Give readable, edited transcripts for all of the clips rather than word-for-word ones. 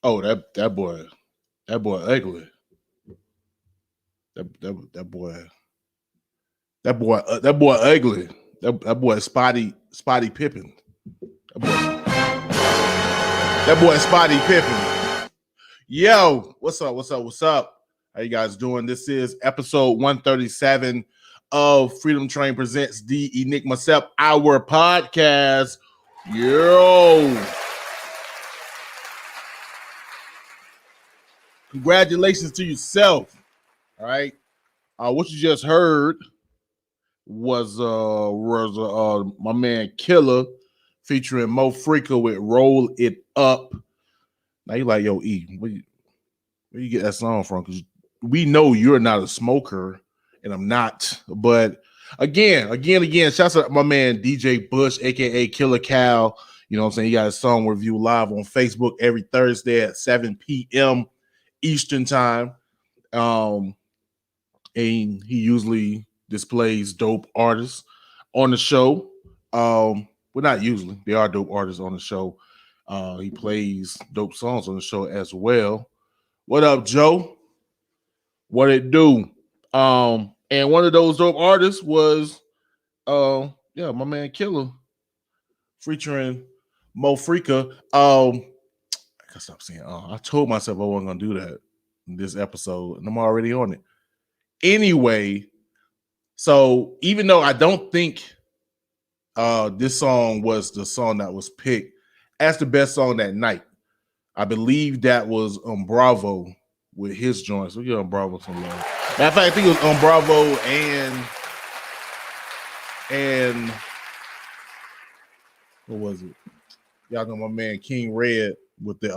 Oh, that boy ugly. That boy ugly. That boy Spotty Pippen. That boy Spotty Pippen. Yo, what's up? How you guys doing? This is episode 137 of Freedom Train presents the Enigma Sept Hour podcast. Yo. Congratulations to yourself. All right. What you just heard was my man Killa featuring Mofreaka with Roll It Up. Now you like, yo, E, where you get that song from? Because we know you're not a smoker, and I'm not. But again, shouts out to my man DJ Bush, aka Killer Cal. You know what I'm saying? He got a song review live on Facebook every Thursday at 7 p.m. Eastern time. And he usually displays dope artists on the show. Well, not usually. There are dope artists on the show. He plays dope songs on the show as well. What up, Joe? What it do? And one of those dope artists was my man Killa featuring Mofreaka. I gotta stop saying I told myself I wasn't gonna do that in this episode, and I'm already on it. Anyway, so even though I don't think this song was the song that was picked as the best song that night, I believe that was on B.R.O.H.A.M with his joints. We get on B.R.O.H.A.M some love. Matter of fact, I think it was on B.R.O.H.A and what was it? Y'all know my man King Red with the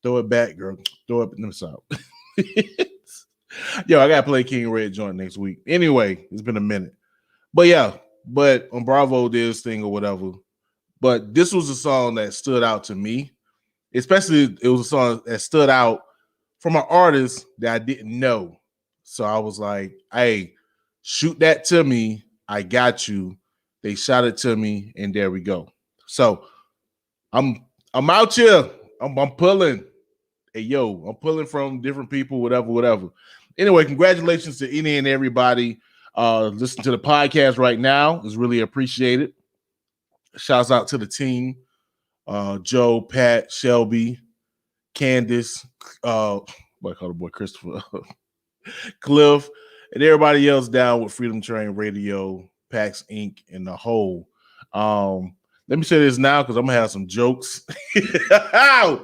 throw it back, girl. Throw it. Let me stop. Yo, I gotta play King Red joint next week. Anyway, it's been a minute. But yeah, on B.R.O.H.A did his thing or whatever. But this was a song that stood out to me. Especially it was a song that stood out from an artist that I didn't know. So I was like, hey, shoot that to me. I got you. They shot it to me, and there we go. So I'm out here. I'm pulling. Hey, yo, I'm pulling from different people, whatever. Anyway, congratulations to any and everybody listening to the podcast right now. It's really appreciated. Shouts out to the team. Joe, Pat, Shelby, Candace, what I call the boy Christopher, Cliff, and everybody else down with Freedom Train Radio, PAX Inc., and the whole. Let me say this now because I'm gonna have some jokes. I'm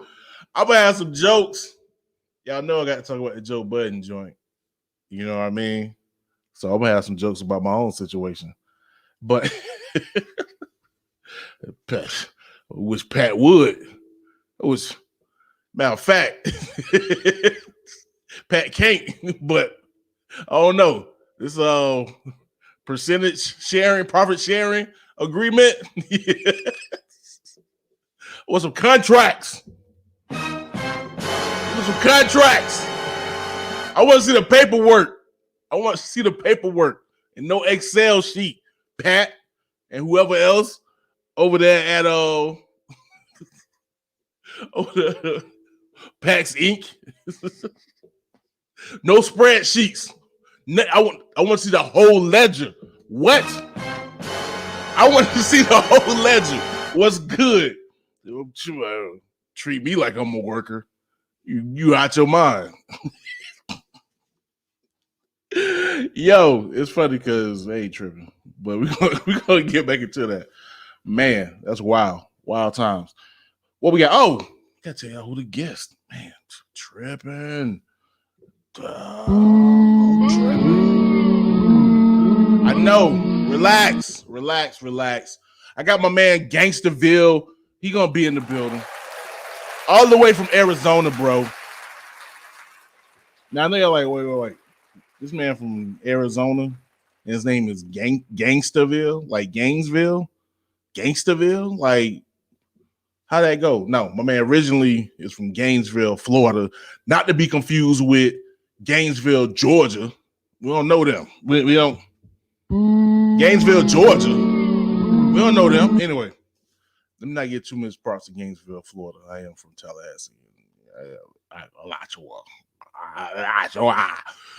gonna have some jokes. Y'all know I got to talk about the Joe Budden joint. You know what I mean? So I'm gonna have some jokes about my own situation. But Pat, which Pat would. It was, matter of fact, Pat can't, but I don't know. This percentage sharing, profit sharing agreement. Or some contracts. I want to see the paperwork. And no Excel sheet. Pat and whoever else over there at PAX Inc. No spreadsheets. I want to see the whole ledger. What? I want to see the whole ledger. What's good? Treat me like I'm a worker. You out your mind. Yo, it's funny because they ain't tripping. But we're gonna get back into that. Man, that's wild. Wild times. What we got? Oh, gotta tell y'all who the guest. Man, tripping. I know. Relax. I got my man Gainstaville. He gonna be in the building. All the way from Arizona, bro. Now I know y'all like, wait. This man from Arizona, and his name is Gainstaville, like Gainesville. Gainstaville, like how'd that go? No, my man originally is from Gainesville, Florida, not to be confused with Gainesville, Georgia. We don't know them. We don't. Gainesville, Georgia. We don't know them. Anyway, let me not get too much props to Gainesville, Florida. I am from Tallahassee.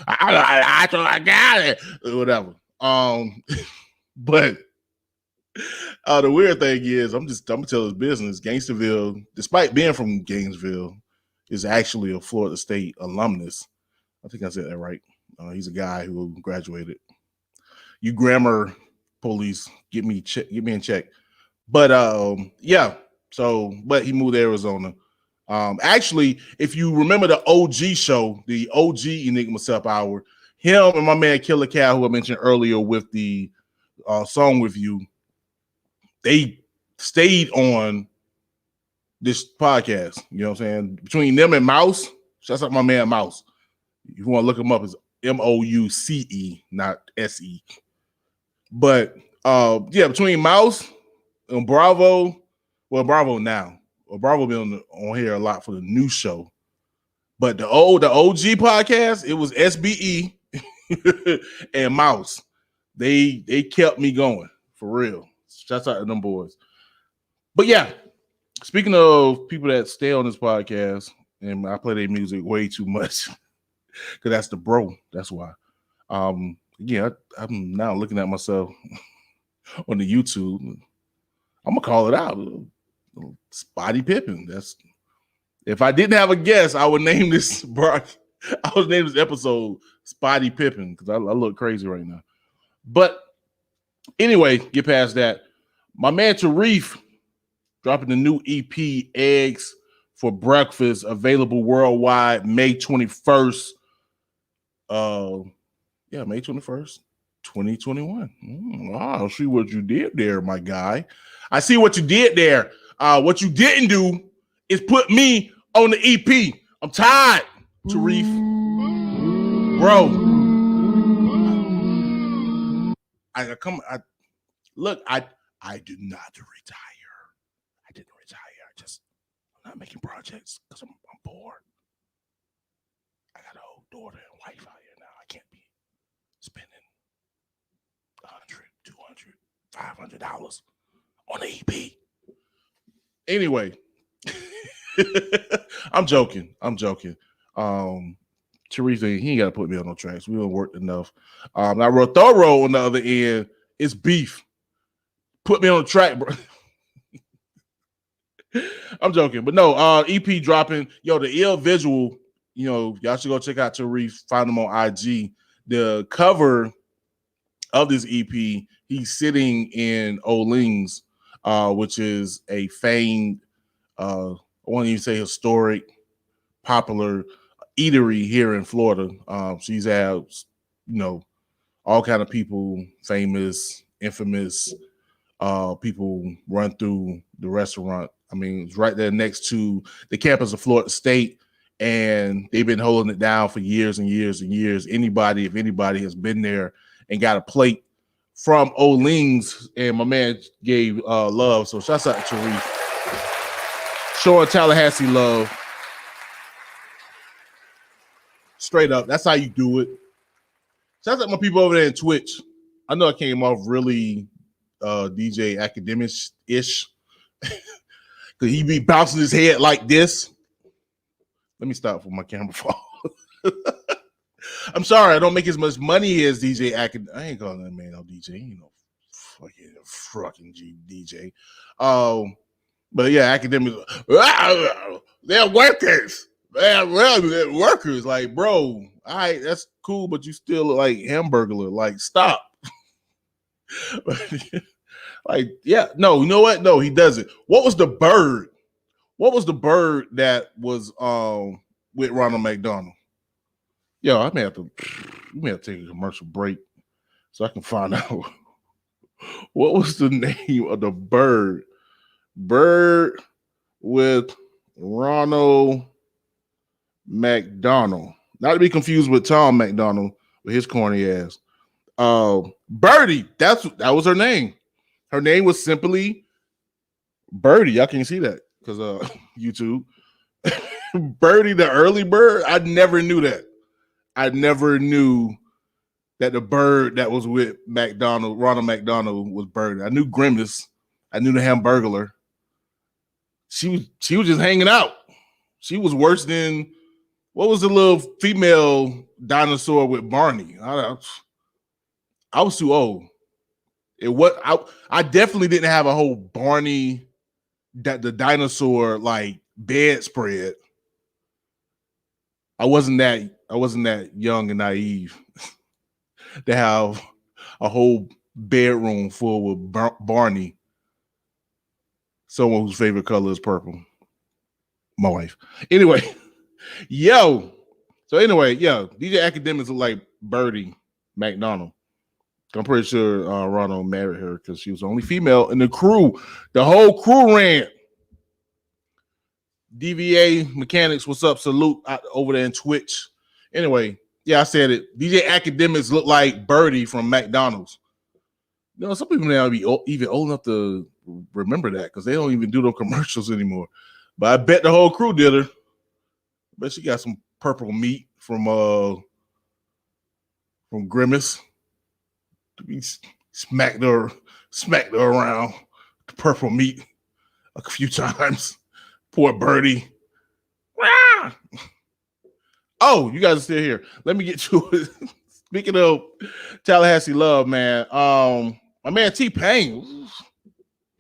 I got it. Whatever. But the weird thing is, I'm gonna tell his business. Gainstaville, despite being from Gainesville, is actually a Florida State alumnus. I think I said that right. He's a guy who graduated. You grammar police, get me in check. But yeah. So, but he moved to Arizona. Actually, if you remember the OG show, the OG Enigma Sept Hour, him and my man Killa, who I mentioned earlier with the song review, they stayed on this podcast. You know what I'm saying? Between them and Mouse, shouts out my man Mouse. If you want to look him up, it's Mouce, not SE. But yeah, between Mouse and Bravo, well, Bravo now. Well, Bravo been on here a lot for the new show. But the OG podcast, it was SBE and Mouse. They kept me going for real. Shouts out to them boys. But yeah, speaking of people that stay on this podcast, and I play their music way too much because that's the bro. That's why. Yeah, I'm now looking at myself on the YouTube. I'm gonna call it out. Spotty Pippen. That's if I didn't have a guest, I would name this I would name this episode Spotty Pippen because I look crazy right now. But anyway, get past that. My man Tarif dropping the new EP Eggs for Breakfast, available worldwide May 21st. Yeah, May 21st, 2021. I see what you did there, my guy. I see what you did there. What you didn't do is put me on the EP. I'm tired, Tarif. Bro. I did not retire. I didn't retire. I'm not making projects because I'm bored. I got a whole daughter and wife out here now. I can't be spending $100, $200, $500 on the EP. Anyway, I'm joking. Teresa, he ain't got to put me on no tracks. We don't work enough. Now, Rothoro on the other end, it's beef. Put me on the track, bro. I'm joking, but no, EP dropping. Yo, the ill visual, y'all should go check out Tarif, find him on IG. The cover of this EP, he's sitting in O'Ling's, which is a famed, I won't even say historic, popular eatery here in Florida. She's had, all kind of people, famous, infamous, people run through the restaurant. I mean, it's right there next to the campus of Florida State, and they've been holding it down for years and years and years. If anybody has been there and got a plate from O'Ling's, and my man gave love. So shouts out to Tarif. Showing Tallahassee love. Straight up. That's how you do it. Shouts out my people over there in Twitch. I know I came off really DJ academic-ish. Because he be bouncing his head like this. Let me stop for my camera fall. I'm sorry, I don't make as much money as DJ Academic. I ain't calling that man no DJ. Fucking DJ. But yeah, academics. They're workers. They're workers. Like, bro, all right, that's cool, but you still look like Hamburglar. Like, stop. Like, yeah, no, you know what? No, he doesn't. What was the bird? What was the bird that was with Ronald McDonald? Yo, we may have to take a commercial break so I can find out what was the name of the bird. Bird with Ronald McDonald. Not to be confused with Tom McDonald with his corny ass. Birdie, that was her name. Her name was simply Birdie. Y'all can't see that because YouTube. Birdie, the early bird. I never knew that. I never knew that the bird that was with Ronald McDonald was Birdie. I knew Grimace. I knew the Hamburglar. She was just hanging out. She was worse than what was the little female dinosaur with Barney? I was too old. I definitely didn't have a whole Barney the dinosaur like bedspread. I wasn't that young and naive to have a whole bedroom full with Barney. Someone whose favorite color is purple. My wife. Anyway, yo. So anyway, DJ Academics look like Birdie McDonald. I'm pretty sure Ronald married her because she was the only female in the crew. The whole crew ran. DVA Mechanics, what's up? Salute over there in Twitch. Anyway, I said it. DJ Academics look like Birdie from McDonald's. You know, some people may not be even old enough to remember that because they don't even do those commercials anymore. But I bet the whole crew did her. But she got some purple meat from Grimace. He smacked her around the purple meat a few times. Poor Birdie. Ah! Oh, you guys are still here. Let me get to it. Speaking of Tallahassee love, man. My man T-Pain.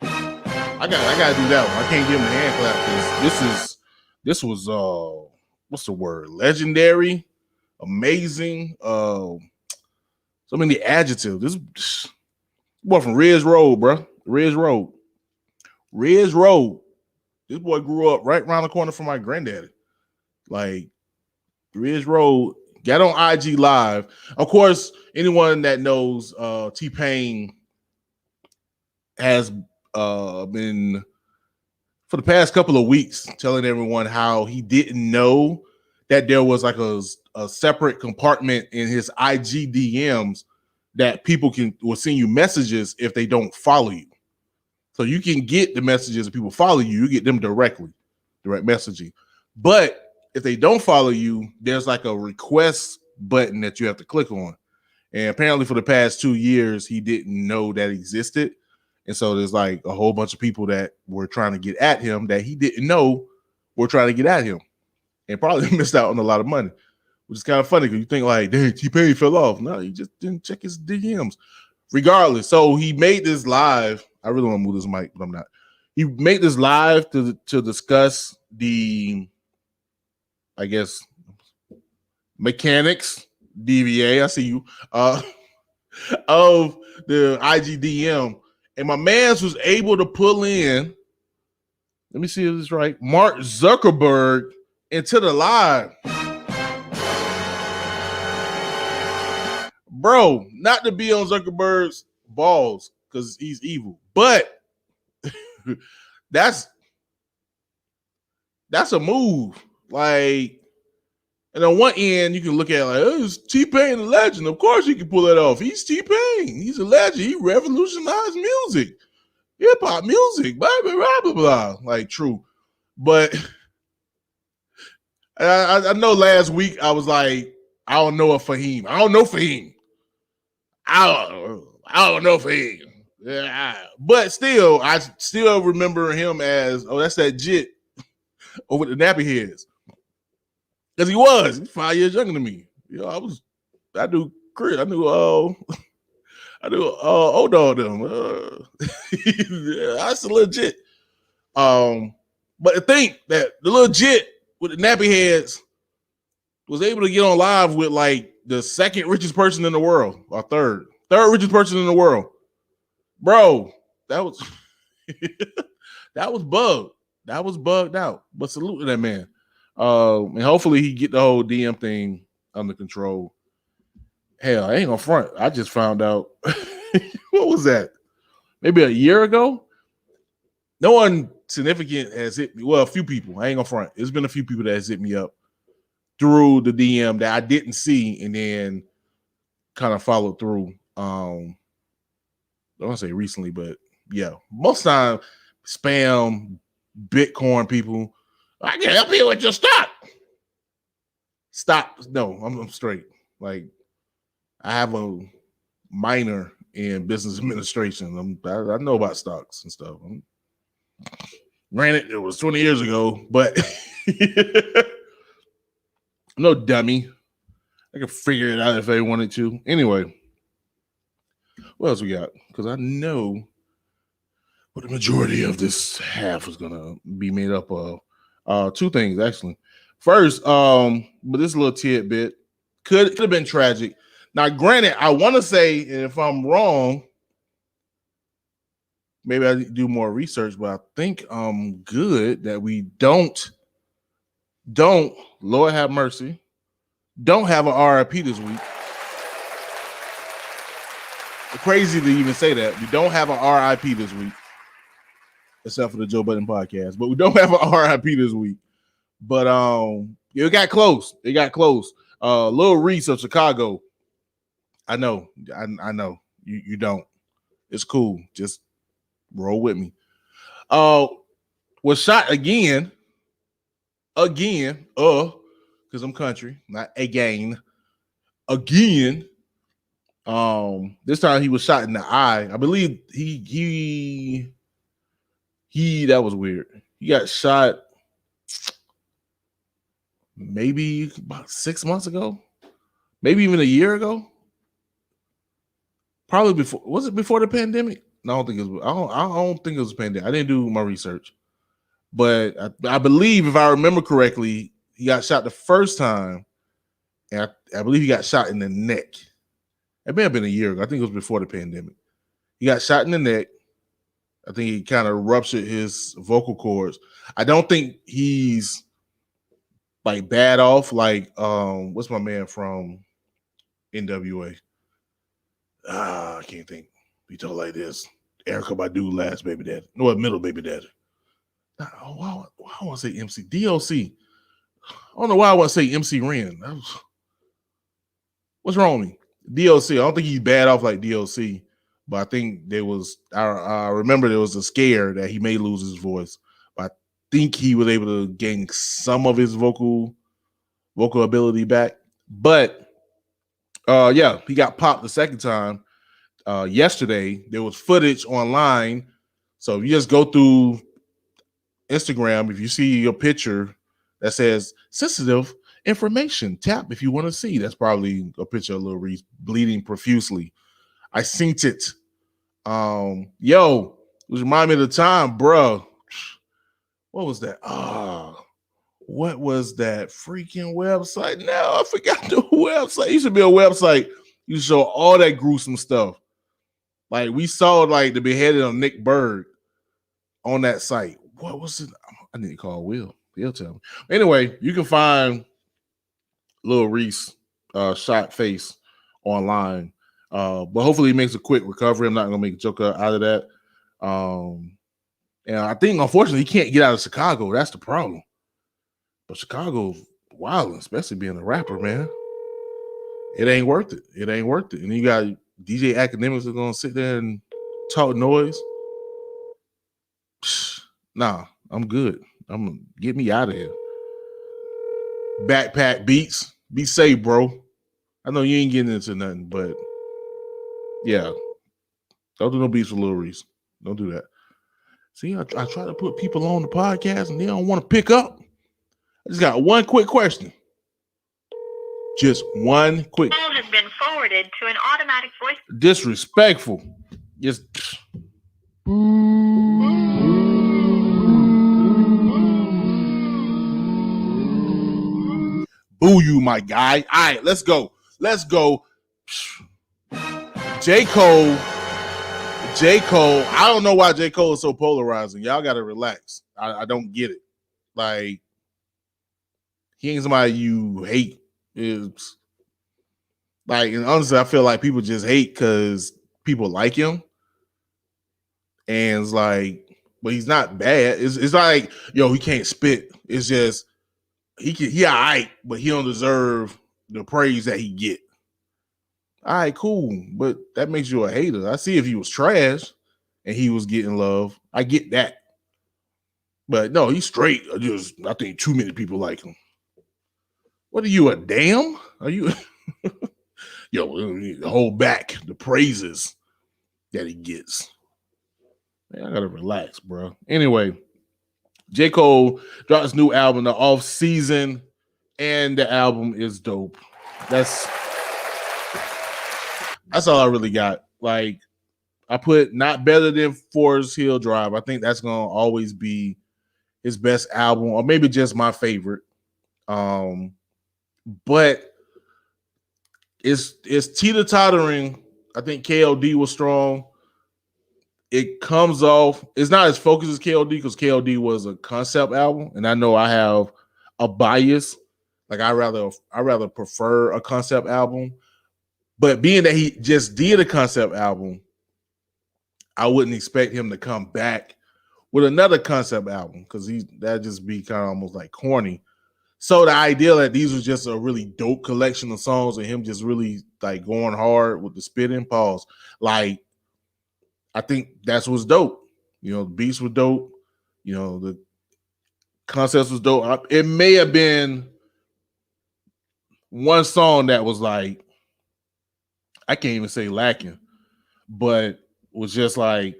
I gotta do that one. I can't give him a hand clap because this was what's the word? Legendary, amazing. So many adjectives. This boy from Ridge Road, bro. Ridge Road. This boy grew up right around the corner from my granddaddy. Like Ridge Road, got on IG Live. Of course, anyone that knows T-Pain has been for the past couple of weeks telling everyone how he didn't know that there was like a separate compartment in his IG DMs that people will send you messages if they don't follow you. So you can get the messages if people follow you, you get them direct messaging. But if they don't follow you, there's like a request button that you have to click on. And apparently for the past 2 years, he didn't know that existed. And so there's like a whole bunch of people that were trying to get at him that he didn't know were trying to get at him. And probably missed out on a lot of money, which is kind of funny because you think like, dang, T-Pain fell off. No, he just didn't check his DMs. Regardless, so he made this live. I really want to move this mic, but I'm not. He made this live to discuss the, I guess, mechanics, DVA, I see you, of the IGDM. And my man's was able to pull in, let me see if this is right, Mark Zuckerberg into the live. Bro, not to be on Zuckerberg's balls because he's evil, but that's a move. Like, and on one end, you can look at it like, oh, it's T-Pain, a legend. Of course he can pull that off. He's T-Pain. He's a legend. He revolutionized music, hip-hop music, blah, blah, blah, blah, blah. Like, true. But I know last week I was like, I don't know Fahim. I don't know Fahim. Yeah, but still, I still remember him as, oh, that's that jit over the nappy heads. Because he's 5 years younger than me. You know, I knew Chris, I knew old dog them. That's legit. But to think that the little jit with the nappy heads was able to get on live with like the second richest person in the world, or third richest person in the world, bro. That was that was bugged. That was bugged out. But salute to that man. And hopefully he get the whole DM thing under control. Hell, I ain't gonna front. I just found out. What was that? Maybe a year ago. No one significant has hit me. Well, a few people. I ain't gonna front. There's been a few people that has hit me up through the DM that I didn't see and then kind of followed through. I don't want to say recently, but yeah, most time spam Bitcoin people. I can help you with your stock. Stop. No, I'm straight. Like, I have a minor in business administration. I know about stocks and stuff. Granted, it was 20 years ago, but no dummy. I could figure it out if they wanted to. Anyway, what else we got? Because I know what the majority of this half is gonna be made up of. Two things actually. First, but this little tidbit could have been tragic. Now, granted, I want to say, and if I'm wrong, maybe I do more research, but I think I'm good that we don't, Lord have mercy, don't have an RIP this week. Crazy to even say that. We don't have an RIP this week, except for the Joe Budden podcast, but we don't have an RIP this week. But it got close. It got close. Lil Reece of Chicago. I know. I know. You don't. It's cool. Just roll with me. Was shot again. Because I'm country, not again. Again. This time he was shot in the eye. I believe he that was weird. He got shot maybe about 6 months ago, maybe even a year ago. Probably before. Was it before the pandemic? No, I don't think it was. I don't think it was a pandemic. I didn't do my research, but I believe, if I remember correctly, he got shot the first time, and I believe he got shot in the neck. It may have been a year ago. I think it was before the pandemic. He got shot in the neck. I think he kind of ruptured his vocal cords. I don't think he's like bad off. Like, what's my man from NWA? I can't think. He told like this. Erykah Badu, last baby daddy. No, middle baby daddy. Why I want to say MC? DOC. I don't know why I want to say MC Ren. What's wrong with me? DOC. I don't think he's bad off like DOC, but I think there was. I remember there was a scare that he may lose his voice, but I think he was able to gain some of his vocal ability back. But yeah, he got popped the second time. Yesterday, there was footage online. So if you just go through Instagram, if you see a picture that says sensitive information, tap if you want to see. That's probably a picture of Lil Reece bleeding profusely. I synced it. Yo, it was remind me of the time, bro. What was that? What was that freaking website? Now I forgot the website. It used to be a website. You show all that gruesome stuff. Like, we saw like the beheading of Nick Berg on that site. What was it? I need to call Will. He'll tell me. Anyway, you can find Lil Reece shot face online. But hopefully he makes a quick recovery. I'm not gonna make a joke out of that. And I think, unfortunately, he can't get out of Chicago. That's the problem. But Chicago's wild, especially being a rapper, man. It ain't worth it. It ain't worth it. And you got DJ Academics are gonna sit there and talk noise. Nah, I'm good. I'm gonna get me out of here. Backpack Beats. Be safe, bro. I know you ain't getting into nothing, but yeah. Don't do no beats with Lil Reece. Don't do that. See, I try to put people on the podcast and they don't want to pick up. I just got one quick question. Just one quick. Call has been forwarded to an automatic voice. Disrespectful. Just. Boo you, my guy. All right, let's go. Let's go. J.Cole. I don't know why J.Cole is so polarizing. Y'all got to relax. I don't get it. Like, he ain't somebody you hate. It's like, and honestly, I feel like people just hate because people like him. And it's like, but he's not bad. It's like, yo, he can't spit. It's just, he all right, but he don't deserve the praise that he get. All right, cool. But that makes you a hater. I see if he was trash and he was getting love. I get that. But no, he's straight. I think too many people like him. What are you, a damn? Are you yo, hold back the praises that he gets. Man, I gotta relax, bro. Anyway, J.Cole dropped his new album, the off season, and the album is dope. That's all I really got. Like, I put not better than Forest Hill Drive. I think that's gonna always be his best album, or maybe just my favorite. But it's teeter-tottering. I think KLD was strong. It comes off, it's not as focused as KLD because KLD was a concept album, and I know I have a bias. Like I rather prefer a concept album. But being that he just did a concept album, I wouldn't expect him to come back with another concept album because that'd just be kind of almost like corny. So the idea that these was just a really dope collection of songs and him just really like going hard with the spitting pause, like I think that's what's dope. You know, the beats were dope. You know, the concepts was dope. It may have been one song that was like, I can't even say lacking, but was just like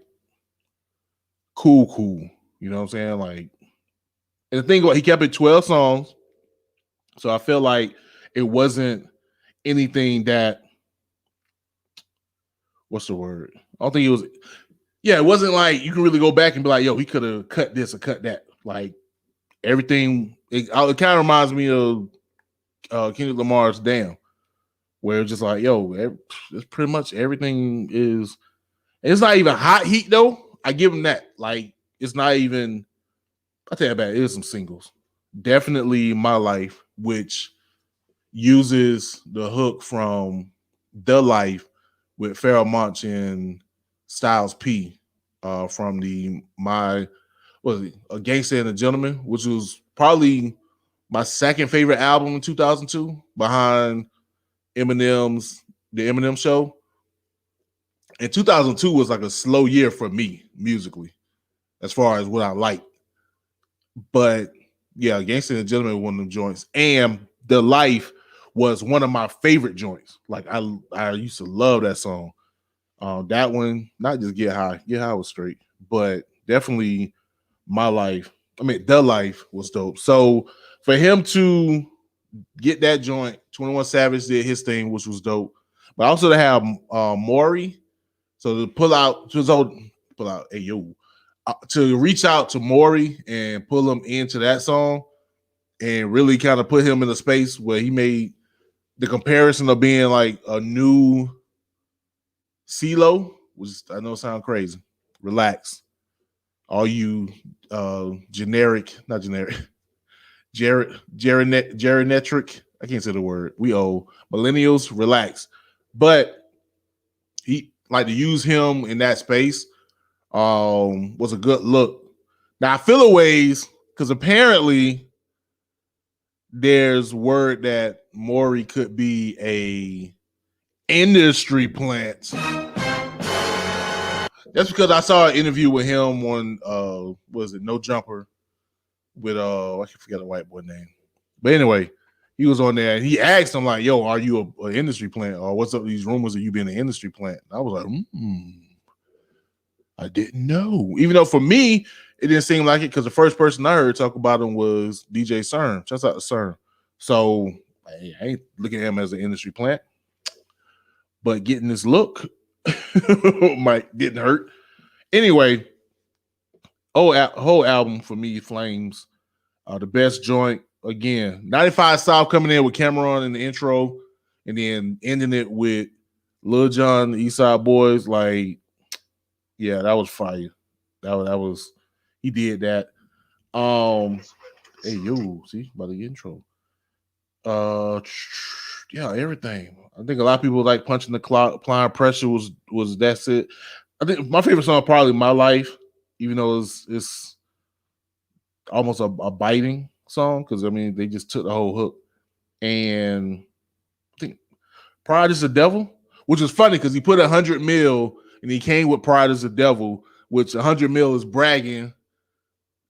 cool. You know what I'm saying? Like, and the thing about he kept it 12 songs. So I feel like it wasn't anything that, what's the word? I don't think it was, it wasn't like you can really go back and be like, yo, he could have cut this or cut that. Like everything, it kind of reminds me of Kendrick Lamar's Damn, where it's just like, yo, it's pretty much everything is, it's not even hot heat though. I give him that. Like, it's not even, I tell you about it is some singles. Definitely My Life, which uses the hook from The Life with Pharoah Monch and Styles P from the A Gangster and a Gentleman, which was probably my second favorite album in 2002 behind The Eminem Show. And 2002 was like a slow year for me musically as far as what I like. But yeah, Gangsta and the Gentleman was one of them joints. And The Life was one of my favorite joints. Like I used to love that song. That one, not just Get High. Get High was straight, but definitely The Life was dope. So for him to get that joint, 21 Savage did his thing, which was dope. But also to have Maury, so to reach out to Maury and pull him into that song and really kind of put him in a space where he made the comparison of being like a new CeeLo, which I know sound crazy. Relax. All you geriatric, I can't say the word. We owe millennials, relax. But he like to use him in that space was a good look. Now I feel a ways because apparently there's word that Maury could be a industry plant. That's because I saw an interview with him on No Jumper with I can forget the white boy name. But anyway, he was on there and he asked him like, yo, are you an industry plant? Or what's up with these rumors of you being an industry plant? And I was like, I didn't know. Even though for me, it didn't seem like it because the first person I heard talk about him was DJ CERN. Shouts out to CERN. So I ain't looking at him as an industry plant. But getting this look didn't hurt. Anyway, whole album for me, Flames, the best joint. Again, 95 South coming in with Cameron in the intro and then ending it with Lil Jon, the East Side Boys. Like, yeah, that was fire. That was he did that. Hey, yo, see, by the intro. Yeah, everything. I think a lot of people like Punching the Clock, Applying Pressure was that's it. I think my favorite song probably My Life, even though it's almost a biting song because I mean they just took the whole hook. And I think Pride is the Devil, which is funny because he put 100 mil and he came with Pride is the Devil, which 100 mil is bragging.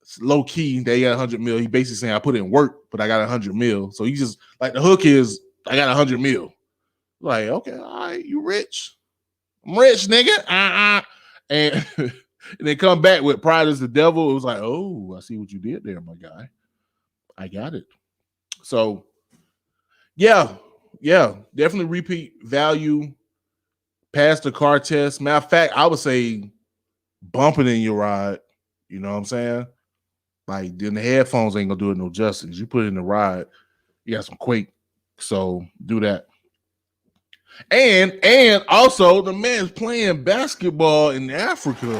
It's low key, they got 100 mil. He basically saying I put in work, but I got 100 mil. So he just like the hook is I got 100 mil. Like, okay, all right, you rich. I'm rich, nigga. And And they come back with Pride is the Devil. It was like, oh, I see what you did there, my guy. I got it. So, yeah, definitely repeat value, pass the car test. Matter of fact, I would say bumping in your ride. You know what I'm saying? Like, then the headphones ain't gonna do it no justice. You put it in the ride, you got some Quake. So do that. And also the man's playing basketball in Africa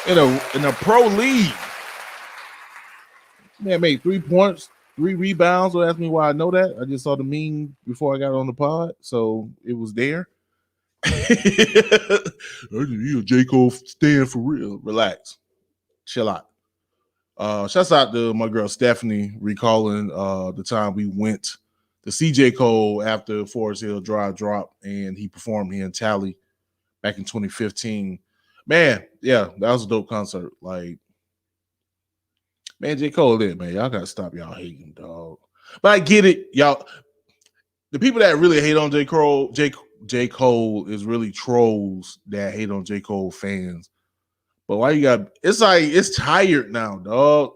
in a pro league. Man made 3 points, 3 rebounds. Don't ask me why I know that. I just saw the meme before I got on the pod, so it was there. You J.Cole stand for real. Relax. Chill out. Shouts out to my girl Stephanie recalling the time we went to see J.Cole after Forest Hill Drive dropped and he performed here in Tally back in 2015. Man, yeah, that was a dope concert. Like, man, J.Cole lit, man. Y'all gotta stop y'all hating, dog. But I get it, y'all. The people that really hate on J. Cole is really trolls that hate on J. Cole fans. But why you got? It's like it's tired now, dog.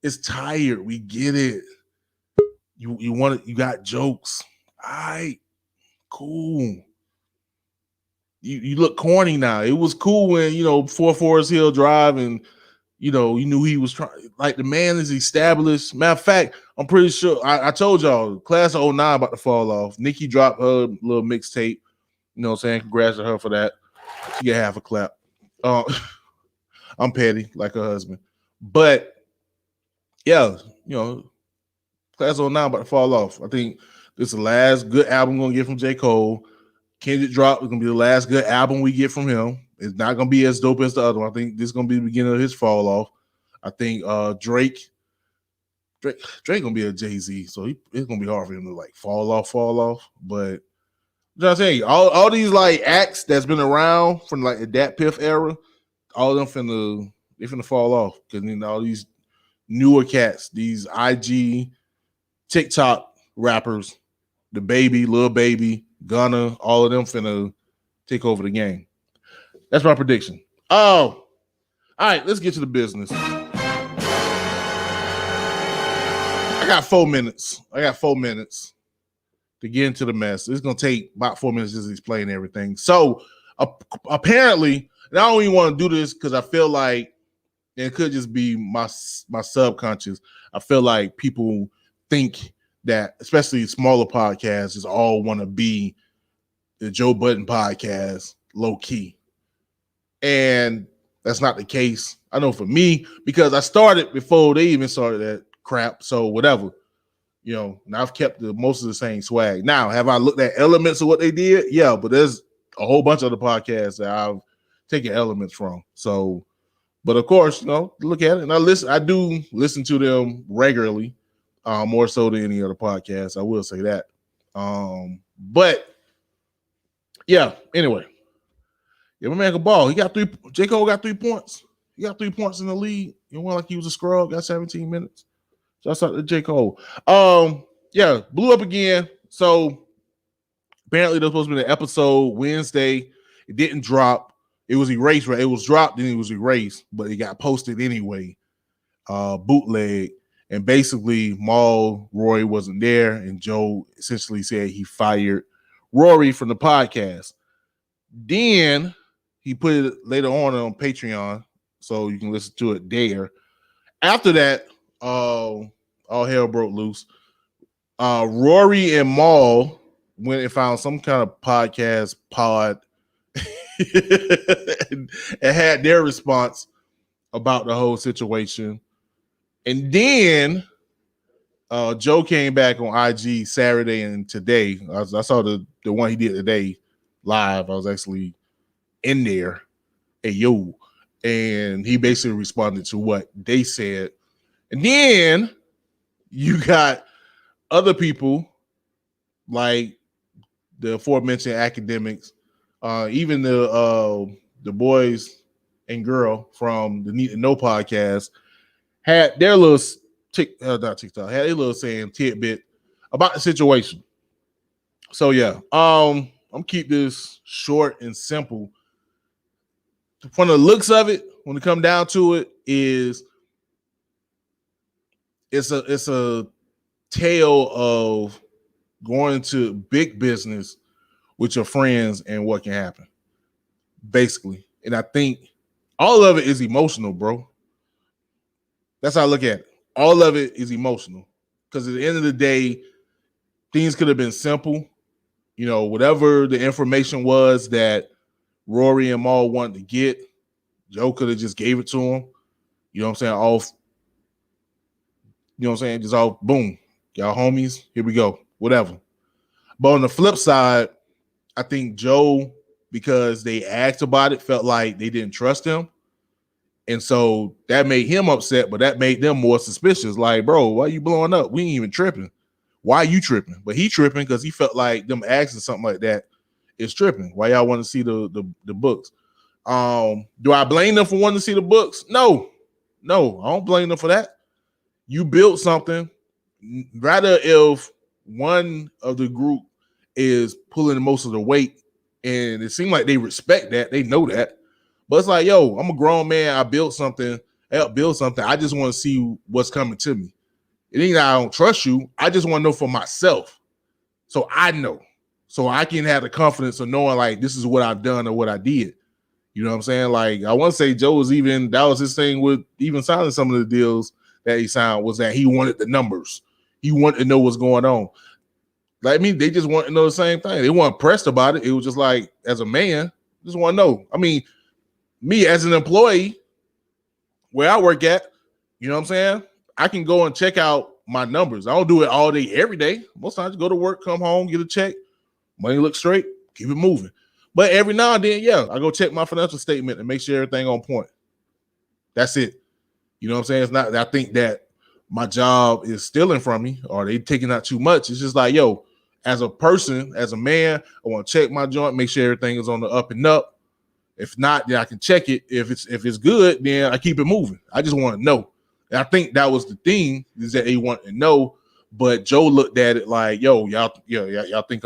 It's tired. We get it. You want it. You got jokes. All right, cool. You look corny now. It was cool when before Forest Hill Drive and you knew he was trying. Like the man is established. Matter of fact, I'm pretty sure I told y'all class of 09 about to fall off. Nikki dropped her little mixtape. You know what I'm saying? Congrats to her for that. She get half a clap. I'm petty like her husband. But yeah, class of 09 about to fall off. I think this is the last good album we're gonna get from J. Cole. Kendrick drop is gonna be the last good album we get from him. It's not gonna be as dope as the other one. I think this is gonna be the beginning of his fall off. I think Drake gonna be a Jay-Z, so it's gonna be hard for him to like fall off. But you know what I'm saying? All these like acts that's been around from like the Dat Piff era, all of them finna fall off because all these newer cats, these IG TikTok rappers, the Baby, Lil Baby, Gunna, all of them finna take over the game. That's my prediction. Oh, all right, let's get to the business. I got 4 minutes to get into the mess. It's gonna take about 4 minutes just explain everything. So apparently, and I don't even want to do this because I feel like it could just be my subconscious. I feel like people think that, especially smaller podcasts, just all want to be the Joe Budden Podcast low key. And that's not the case. I know for me, because I started before they even started that crap. So whatever, and I've kept most of the same swag. Now, have I looked at elements of what they did? Yeah, but there's a whole bunch of other podcasts that I've taken elements from. So, but of course, look at it. And I do listen to them regularly, more so than any other podcast. I will say that. But yeah, anyway. Yeah, my man can ball. J. Cole got 3 points. He got 3 points in the league. Like he was a scrub, got 17 minutes. Shouts out to J. Cole. Yeah, blew up again. So apparently there's supposed to be an episode Wednesday. It didn't drop. It was erased, right? It was dropped, then it was erased, but it got posted anyway. Bootleg. And basically, Rory wasn't there, and Joe essentially said he fired Rory from the podcast. Then he put it later on Patreon, so you can listen to it there. After that, all hell broke loose. Rory and Mal went and found some kind of podcast pod and had their response about the whole situation. And then Joe came back on IG Saturday and today. I saw the one he did today live. I was actually in there. Hey, yo. And he basically responded to what they said. And then you got other people like the aforementioned academics, even the boys and girl from the Need to Know podcast had their little not TikTok, had a little saying tidbit about the situation. So yeah, I'm keep this short and simple. from the looks of it, when it come down to it, it's a tale of going to big business with your friends and what can happen, basically. And I think all of it is emotional, bro. That's how I look at it. All of it is emotional. Because at the end of the day, things could have been simple. You know, whatever the information was that Rory and Mal wanted to get, Joe could have just gave it to him. You know what I'm saying? All, you know what I'm saying? Just all, boom. Y'all homies, here we go. Whatever. But on the flip side, I think Joe, because they asked about it, felt like they didn't trust him. And so that made him upset, but that made them more suspicious. Like, bro, why you blowing up? We ain't even tripping. Why are you tripping? But he tripping because he felt like them asking something like that is tripping. Why y'all want to see the books? Do I blame them for wanting to see the books? No, I don't blame them for that. You built something. Rather if one of the group is pulling most of the weight, and it seems like they respect that, they know that. But it's like, yo, I'm a grown man. I built something. I helped build something. I just want to see what's coming to me. It ain't that I don't trust you. I just want to know for myself. So I know. So I can have the confidence of knowing, like, this is what I've done or what I did. You know what I'm saying? Like, I want to say Joe was even, that was his thing with even signing some of the deals that he signed, was that he wanted the numbers. He wanted to know what's going on. Like me, they just want to know the same thing. They weren't pressed about it. It was just like, as a man, just want to know. I mean, me as an employee, where I work at, you know what I'm saying? I can go and check out my numbers. I don't do it all day, every day. Most times I go to work, come home, get a check, money looks straight, keep it moving. But every now and then, yeah, I go check my financial statement and make sure everything on point. That's it. You know what I'm saying? It's not, I think that my job is stealing from me or they taking out too much. It's just like, yo, as a person, as a man, I want to check my joint, make sure everything is on the up and up. If not, then I can check it. If it's good, then I keep it moving. I just want to know. And I think that was the thing, is that they want to know. But Joe looked at it like, yo, y'all think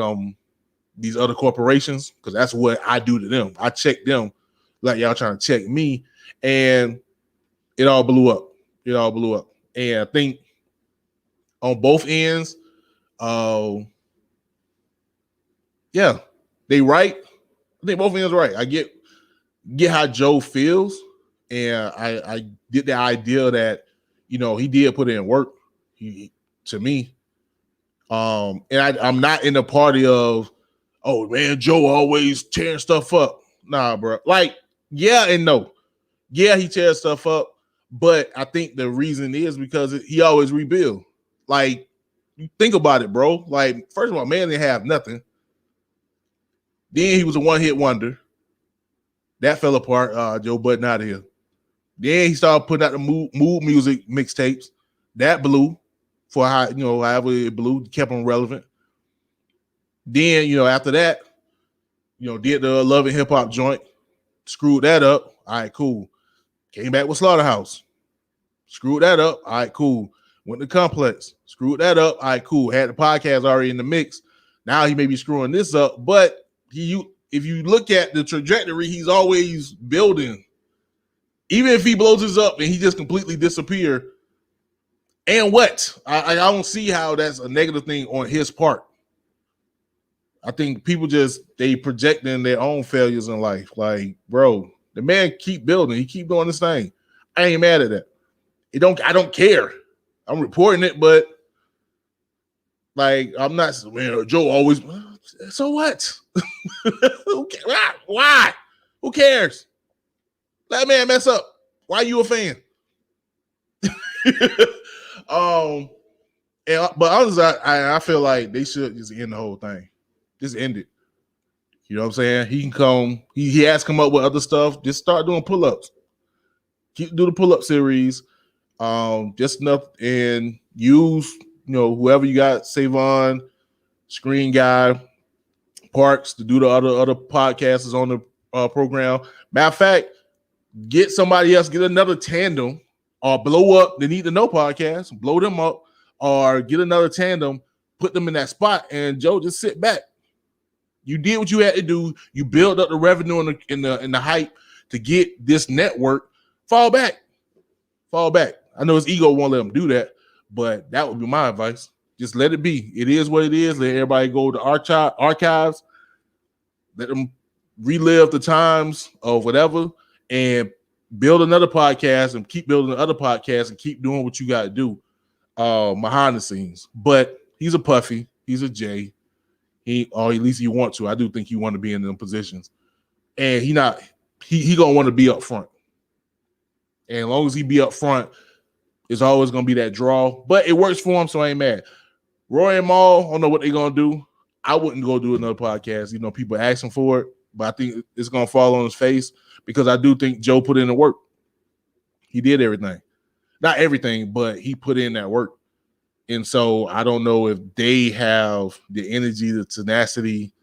these other corporations, because that's what I do to them. I check them like y'all trying to check me, and it all blew up. And I think on both ends, yeah, they right. I think both ends right. I get how Joe feels, and I get the idea that, you know, he did put in work to me. And I'm not in the party of, oh man, Joe always tearing stuff up. Nah, bro. Like, yeah and no. Yeah, he tears stuff up, but I think the reason is because he always rebuild. Like, you think about it, bro. Like, first of all, man didn't have nothing. Then he was a one-hit wonder. That fell apart. Joe Budden out of here. Then he started putting out the mood music mixtapes. That blew for how, you know, however it blew, kept him relevant. Then, you know, after that, you know, did the Love and Hip Hop joint, screwed that up. All right, cool. Came back with Slaughterhouse, screwed that up. All right, cool. Went to Complex, screwed that up. All right, cool. Had the podcast already in the mix. Now he may be screwing this up, but if you look at the trajectory, he's always building. Even if he blows this up and he just completely disappear, and what? I don't see how that's a negative thing on his part. I think people they projecting their own failures in life. Like, bro, the man keep building. He keep doing this thing. I ain't mad at that. I don't care. I'm reporting it, but like, I'm not, man, Joe always, so what? Why? Who cares? Let man mess up. Why are you a fan? But honestly, I feel like they should just end the whole thing. Just end it. You know what I'm saying? He can come. He has come up with other stuff. Just start doing pull-ups. Do the pull-up series. Just enough, and use, you know, whoever you got, Savon, Screen Guy, Parks, to do the other podcasts on the program. Matter of fact, get somebody else, get another tandem, or blow up the Need to Know podcast, blow them up, or get another tandem, put them in that spot, and Joe, just sit back. You did what you had to do. You build up the revenue and the hype to get this network, fall back. I know his ego won't let him do that, but that would be my advice. Just let it be. It is what it is. Let everybody go to archives. Let them relive the times of whatever and build another podcast and keep building other podcasts and keep doing what you got to do behind the scenes. But he's a Puffy. He's a J. Or at least he want to. I do think he want to be in them positions. And he gonna want to be up front. And as long as he be up front, it's always gonna be that draw. But it works for him, so I ain't mad. Rory and Mal, I don't know what they're gonna do. I wouldn't go do another podcast. You know, people asking for it, but I think it's gonna fall on his face because I do think Joe put in the work. He did everything. Not everything, but he put in that work. And so I don't know if they have the energy, the tenacity,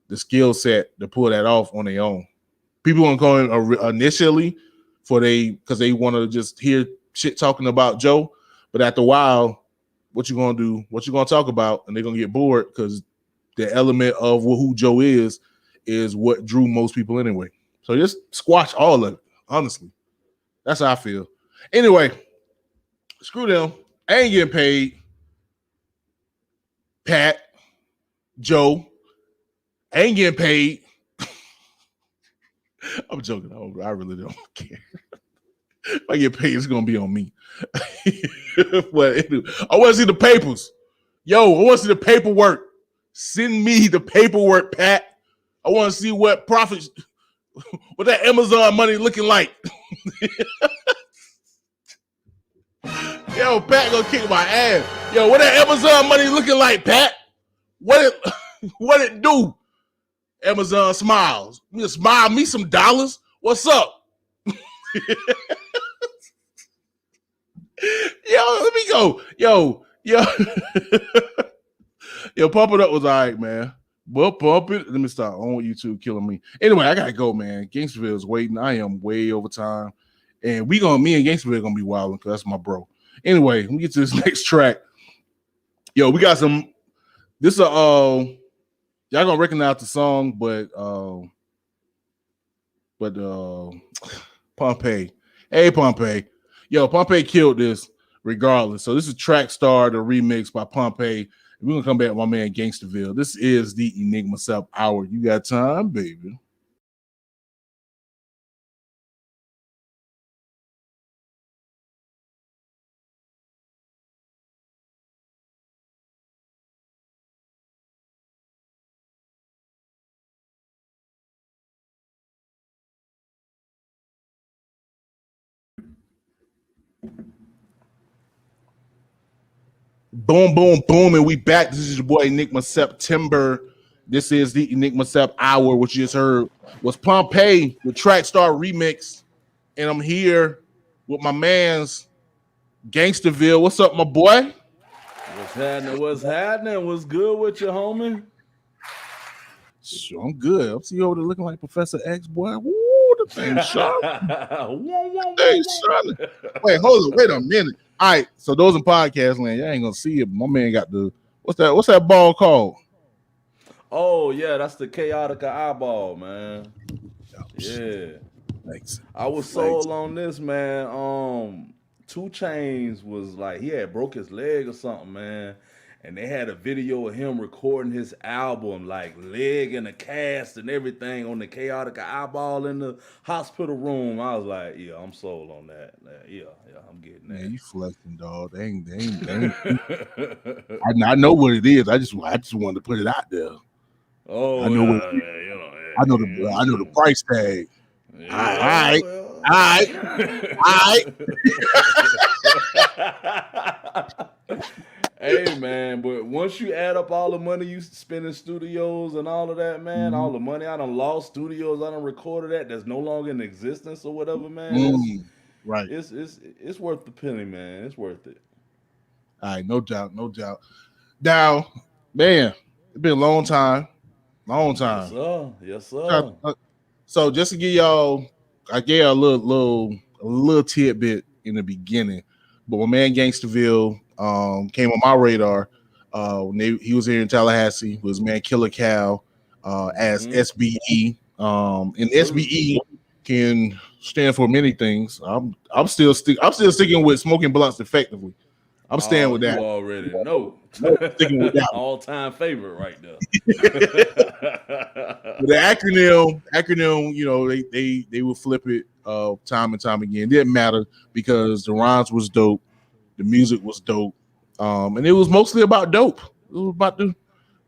the skill set to pull that off on their own. People want to call him initially because they want to just hear shit talking about Joe. But after a while, what you gonna do? What you gonna talk about? And they're gonna get bored because the element of who Joe is what drew most people anyway. So just squash all of it. Honestly, that's how I feel. Anyway, screw them. I ain't getting paid. Pat, Joe, I ain't getting paid. I'm joking. I really don't care. If I get paid, it's gonna be on me. But I want to see the papers. Yo, I want to see the paperwork. Send me the paperwork, Pat. I want to see what profits, what that Amazon money looking like. Yo, Pat gonna kick my ass. Yo, what that Amazon money looking like, Pat? What it do? Amazon smiles. You smile me some dollars. What's up? Yo, let me go. Yo. Yo, Pump It Up was all right, man. Well, pump it. Let me stop. I don't want YouTube killing me. Anyway, I gotta go, man. Gainstaville is waiting. I am way over time. And me and Gainstaville gonna be wilding because that's my bro. Anyway, let me get to this next track. Yo, we got some. This y'all gonna recognize the song, but Pompeii. Hey, Pompeii. Yo, Pompeii killed this regardless. So this is Track Star, the remix by Pompeii. We're gonna come back with my man Gainstaville. This is the Enigma Sept Hour. You got time, baby. Boom, boom, boom, and we back. This is your boy Enigma September. This is the Enigma Sept Hour, which you just heard was Pompeii, the Track Star remix. And I'm here with my man's Gainstaville. What's up, my boy? What's happening? What's good with you, homie? Sure, I'm good. I'm seeing you over there looking like Professor X, boy. Woo, the thing's sharp. Wait, hold on. Wait a minute. All right, so those in podcast land, y'all ain't gonna see it. But my man got the what's that ball called? Oh yeah, that's the chaotic eyeball, man. Yeah. Thanks. I was sold on this, man. 2 Chainz was like he had broke his leg or something, man. And they had a video of him recording his album, like leg in a cast and everything on the chaotic eyeball in the hospital room. I was like, yeah, I'm sold on that. Yeah, I'm getting that. Man, you flexing, dog. They ain't. I know what it is. I just wanted to put it out there. Oh, I know what it is. I know the price tag. Yeah, all right. Hey man, but once you add up all the money you spend in studios and all of that, man, all the money I done lost, studios I done recorded that's no longer in existence or whatever, man. Right. It's worth the penny, man. It's worth it. All right, no doubt. Now, man, it's been a long time. Yes, sir. So just to give y'all, I gave y'all a little tidbit in the beginning, but my man Gainstaville came on my radar when he was here in Tallahassee with his man Killa as SBE. And SBE can stand for many things. I'm still sticking with smoking blunts effectively. I'm staying with You that. already know. Sticking with that. All-time favorite right there. The acronym, you know, they will flip it time and time again. It didn't matter because the rhymes was dope, the music was dope, and it was mostly about dope. It was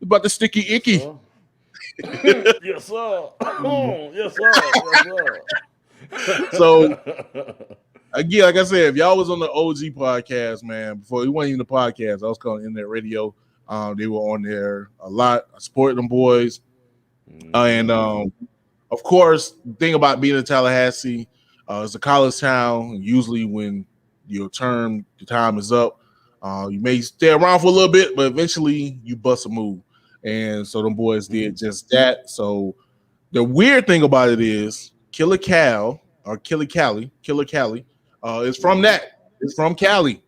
about the sticky icky. Yes, sir. Yes, sir. Yes, sir. So again, like I said, if y'all was on the OG podcast, man, before it wasn't even the podcast, I was calling Internet Radio. They were on there a lot. I supported them boys. And of course, the thing about being in Tallahassee, it's a college town. Usually when your time is up, you may stay around for a little bit, but eventually you bust a move. And so them boys did just that. So the weird thing about it is Killa Cali is from that. It's from Cali.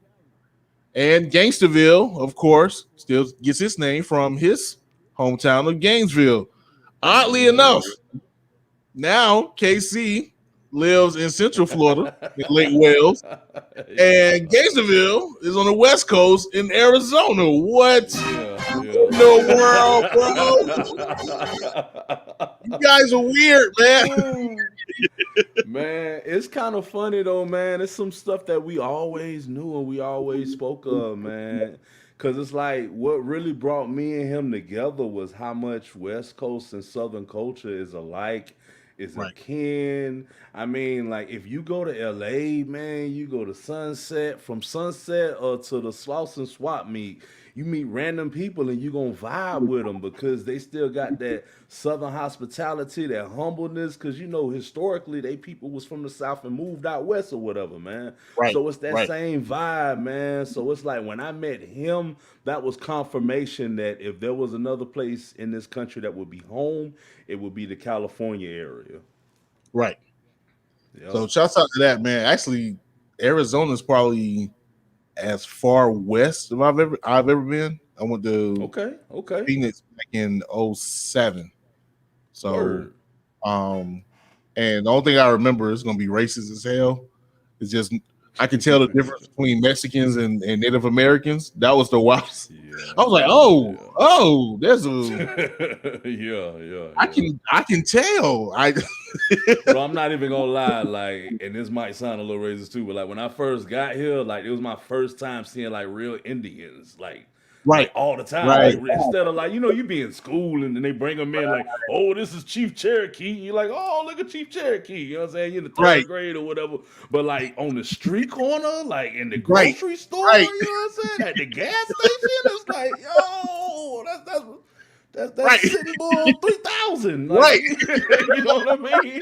And Gainstaville, of course, still gets its name from his hometown of Gainesville. Oddly enough, now KC lives in Central Florida, in Lake Wales, and Gainstaville is on the West Coast in Arizona. What in the world, bro? You guys are weird, man. Man, it's kind of funny though, man. It's some stuff that we always knew and we always spoke of, man. Cause it's like what really brought me and him together was how much West Coast and Southern culture is alike, is akin. I mean, like if you go to LA, man, you go to Sunset, from Sunset to the Slauson Swap Meet, you meet random people and you gonna vibe with them because they still got that Southern hospitality, that humbleness. Cause you know historically they people was from the South and moved out west or whatever, man. So it's that same vibe, man. So it's like when I met him, that was confirmation that if there was another place in this country that would be home, it would be the California area. Right. Yep. So shouts out to that, man. Actually, Arizona's probably as far west as I've ever been. I went to Phoenix back in 2007. So and the only thing I remember is gonna be racist as hell. It's just I can tell the difference between Mexicans and Native Americans. That was the wildest. I was like, oh, there's a I can tell. Bro, I'm not even gonna lie, like, and this might sound a little racist too, but like when I first got here, like it was my first time seeing like real Indians, like all the time. Like, instead of like, you know, you be in school and then they bring them in like, oh, this is Chief Cherokee. You're like, oh, look at Chief Cherokee. You know what I'm saying? You're in the third grade or whatever. But like on the street corner, like in the grocery store, you know what I'm saying? At the gas station, it's like, yo, that's City Bull 3000. Like, you know what I mean?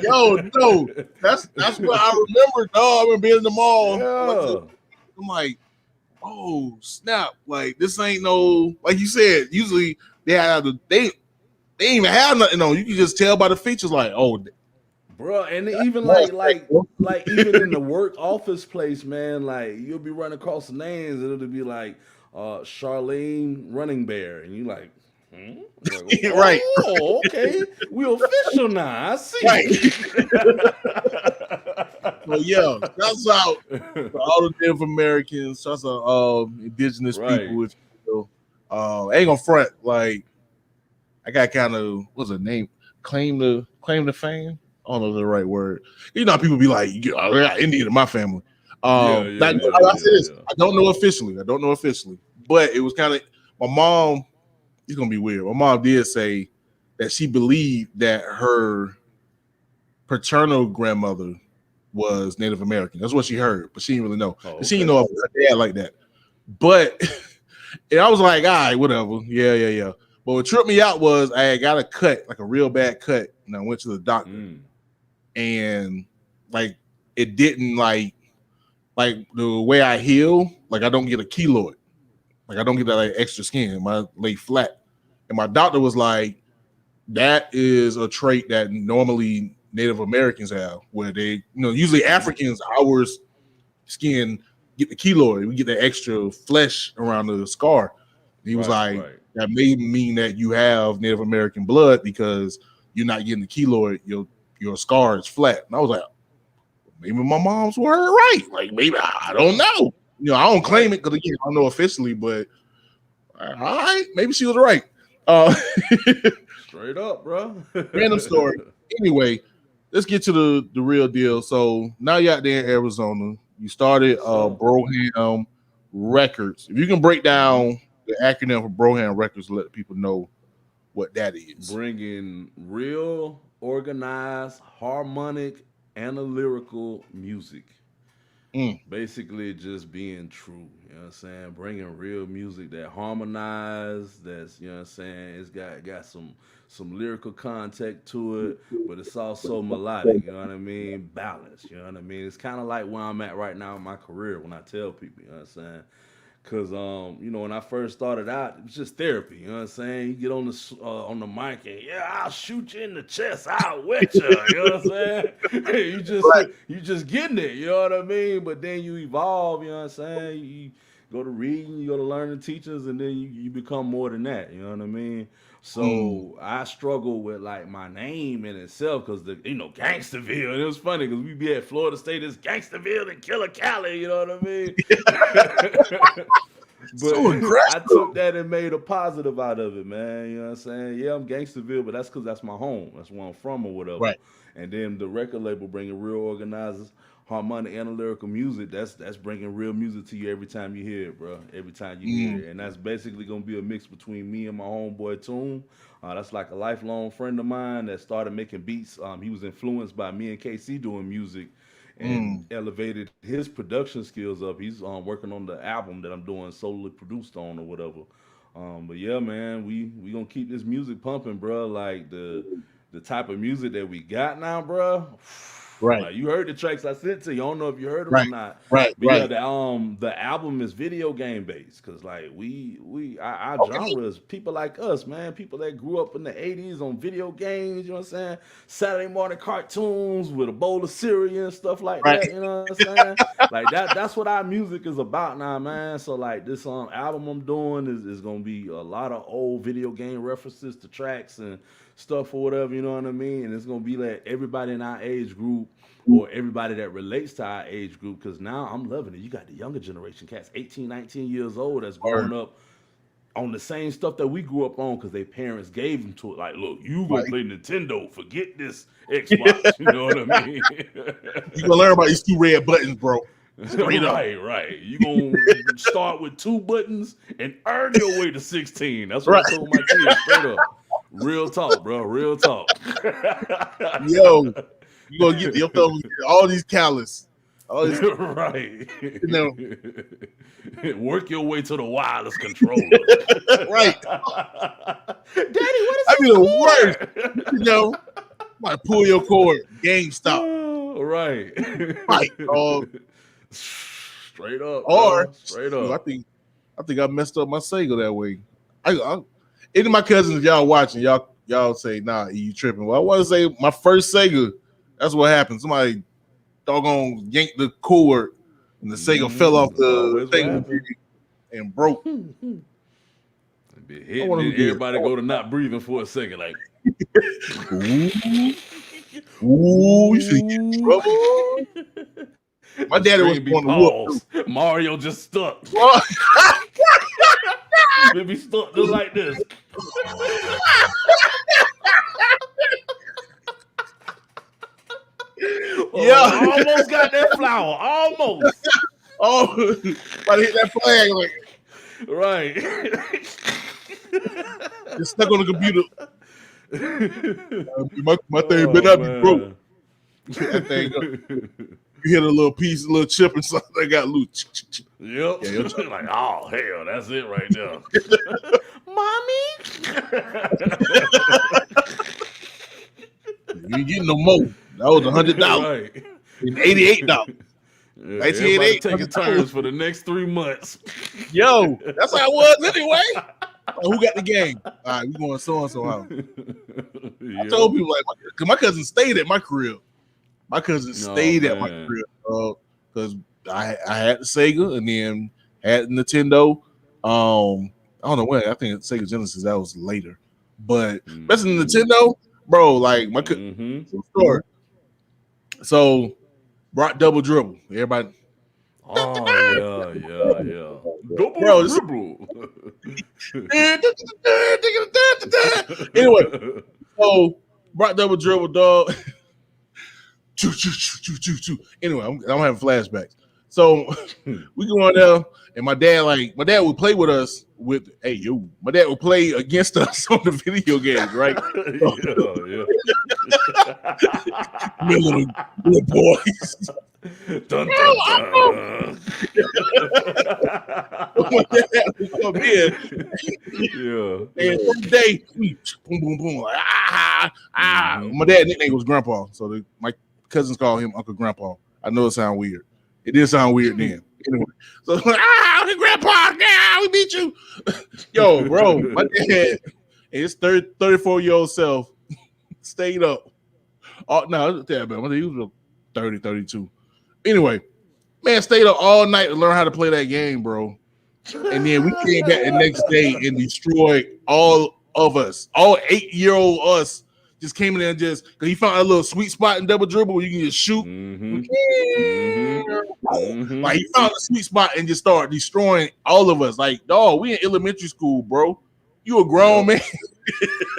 Yo, no, that's what I remember, dog. I remember being in the mall. Yeah. I'm like, oh snap! Like this ain't no, like you said. Usually they ain't even have nothing on. You can just tell by the features, like, oh, bro. And even like even in the work office place, man. Like you'll be running across the names, and it'll be like Charlene Running Bear, and you like. Like, oh, okay. We official now. I see. Well, yeah, shouts out to all the Native Americans, shouts out indigenous people. Which, ain't gonna front. Like, I got kind of what's the name? Claim the fame. I don't know the right word. You know, how people be like, I got Indian in my family. I don't know officially, but it was kind of my mom. It's gonna be weird. My mom did say that she believed that her paternal grandmother was Native American. That's what she heard, but she didn't really know. She didn't know if her dad like that. But and I was like, all right, whatever. Yeah. But what tripped me out was I had got a cut, like a real bad cut, and I went to the doctor, and like it didn't like the way I heal, like I don't get a keloid. Like I don't get that like extra skin. My lay flat. And my doctor was like, that is a trait that normally Native Americans have, where they, usually Africans, our skin get the keloid. We get the extra flesh around the scar. He was that may mean that you have Native American blood because you're not getting the keloid, your scar is flat. And I was like, maybe my mom's were right. Like maybe I don't know. I don't claim it because again, I don't know officially, but all right, maybe she was right. Straight up, bro. Random story. Anyway, let's get to the real deal. So now you're out there in Arizona. You started B.R.O.H.A.M Records. If you can break down the acronym for B.R.O.H.A.M Records, let people know what that is. Bringing real, organized, harmonic, and lyrical music. Basically just being true, you know what I'm saying? Bringing real music that harmonize, that's, you know what I'm saying, it's got some lyrical content to it, but it's also melodic, you know what I mean? Balanced, you know what I mean? It's kind of like where I'm at right now in my career when I tell people, you know what I'm saying? Cause when I first started out, it was just therapy. You know what I'm saying? You get on the mic and I'll shoot you in the chest, I'll wet you. You know what I'm saying? you just getting it. You know what I mean? But then you evolve. You know what I'm saying? You go to reading, you go to learning teachers, and then you become more than that. You know what I mean? So I struggle with like my name in itself because Gainstaville. And it was funny because we be at Florida State, it's Gainstaville and Killa Cali. You know what I mean? But I took that and made a positive out of it, man. You know what I'm saying? Yeah, I'm Gainstaville, but that's because that's my home. That's where I'm from or whatever. Right. And then the record label bringing real organizers, harmonic and lyrical music. That's bringing real music to you every time you hear it, bro. Every time you hear it. And that's basically going to be a mix between me and my homeboy Toon. That's like a lifelong friend of mine that started making beats. He was influenced by me and KC doing music and elevated his production skills up. He's working on the album that I'm doing solely produced on or whatever. But yeah, man, we gonna keep this music pumping, bro. Like the type of music that we got now, bro. Right. Like, you heard the tracks I sent to you. I don't know if you heard them or not. Right. But yeah, the album is video game based because like our genre is people like us, man. People that grew up in the 80s on video games. You know what I'm saying? Saturday morning cartoons with a bowl of cereal and stuff like that. You know what I'm saying? Like that's what our music is about now, man. So like this album I'm doing is gonna be a lot of old video game references to tracks and stuff or whatever, you know what I mean? And it's gonna be like everybody in our age group or everybody that relates to our age group, because now I'm loving it. You got the younger generation cats, 18, 19 years old, that's growing up on the same stuff that we grew up on because their parents gave them to it. Like, look, you gonna play Nintendo, forget this Xbox, you know what I mean? You gonna learn about these 2 red buttons, bro. Right. You gonna start with 2 buttons and earn your way to 16. That's what I told my kids straight up. Real talk, bro. Real talk. Yo, you gonna get your thumb all these callus. All these right. Work your way to the wireless controller. Right. Daddy, what is I mean the worst. Might pull your cord. Gainstop. Right. Straight up. Or straight up. I think I messed up my Sega that way. Any of my cousins, if y'all watching, y'all say, nah, you tripping. Well, I want to say my first Sega, that's what happened. Somebody doggone yanked the cord and the Sega fell off the thing and broke. Everybody go to not breathing for a second, like ooh, you should get in trouble. My daddy was going to whoop. Mario just stuck. Maybe stuck just like this. I almost got that flower. Almost. About to hit that flag. Like, right. It's stuck on the computer. My thing better not be broke. That thing, you hit a little piece, a little chip, and something that got loose. Yep. Yeah, like, oh hell, that's it right there. Mommy. You ain't getting no more. That was $100. Right. And $88. Yeah, everybody taking turns for the next 3 months. Yo, that's how it was anyway. Who got the game? All right, we going so and so out. I told people like, cause my cousin stayed at my crib. My cousin stayed at my crib because I had the Sega and then had Nintendo. I don't know when. I think Sega Genesis that was later, but especially Nintendo. bro. Like my Mm-hmm. story. So brought double dribble. Everybody, Oh yeah. Double bro. This, dribble. anyway, so brought double dribble, dog. Choo, choo, choo, choo, choo, choo. Anyway, I'm having flashbacks. So we go on there, and my dad would play with us with my dad would play against us on the video games, right? So, Yeah. me little boys. Dun dun dun. My dad would come in, Yeah. and one day, boom, boom, boom, like, Mm-hmm. My dad's nickname was Grandpa, so my cousins call him Uncle Grandpa. I know it sounds weird. It did sound weird then. Anyway, so Uncle Grandpa, yeah, we beat you. Yo, bro, my dad and his 34-year-old self stayed up. Oh, no, he was 30, 32. Anyway, man stayed up all night to learn how to play that game, bro. And then we came back the next day and destroyed all of us. All 8-year-old us just came in there and just because he found a little sweet spot in double dribble where you can just shoot. Mm-hmm. Like he found a sweet spot and just started destroying all of us. Like, dog, we in elementary school, bro. You a grown man.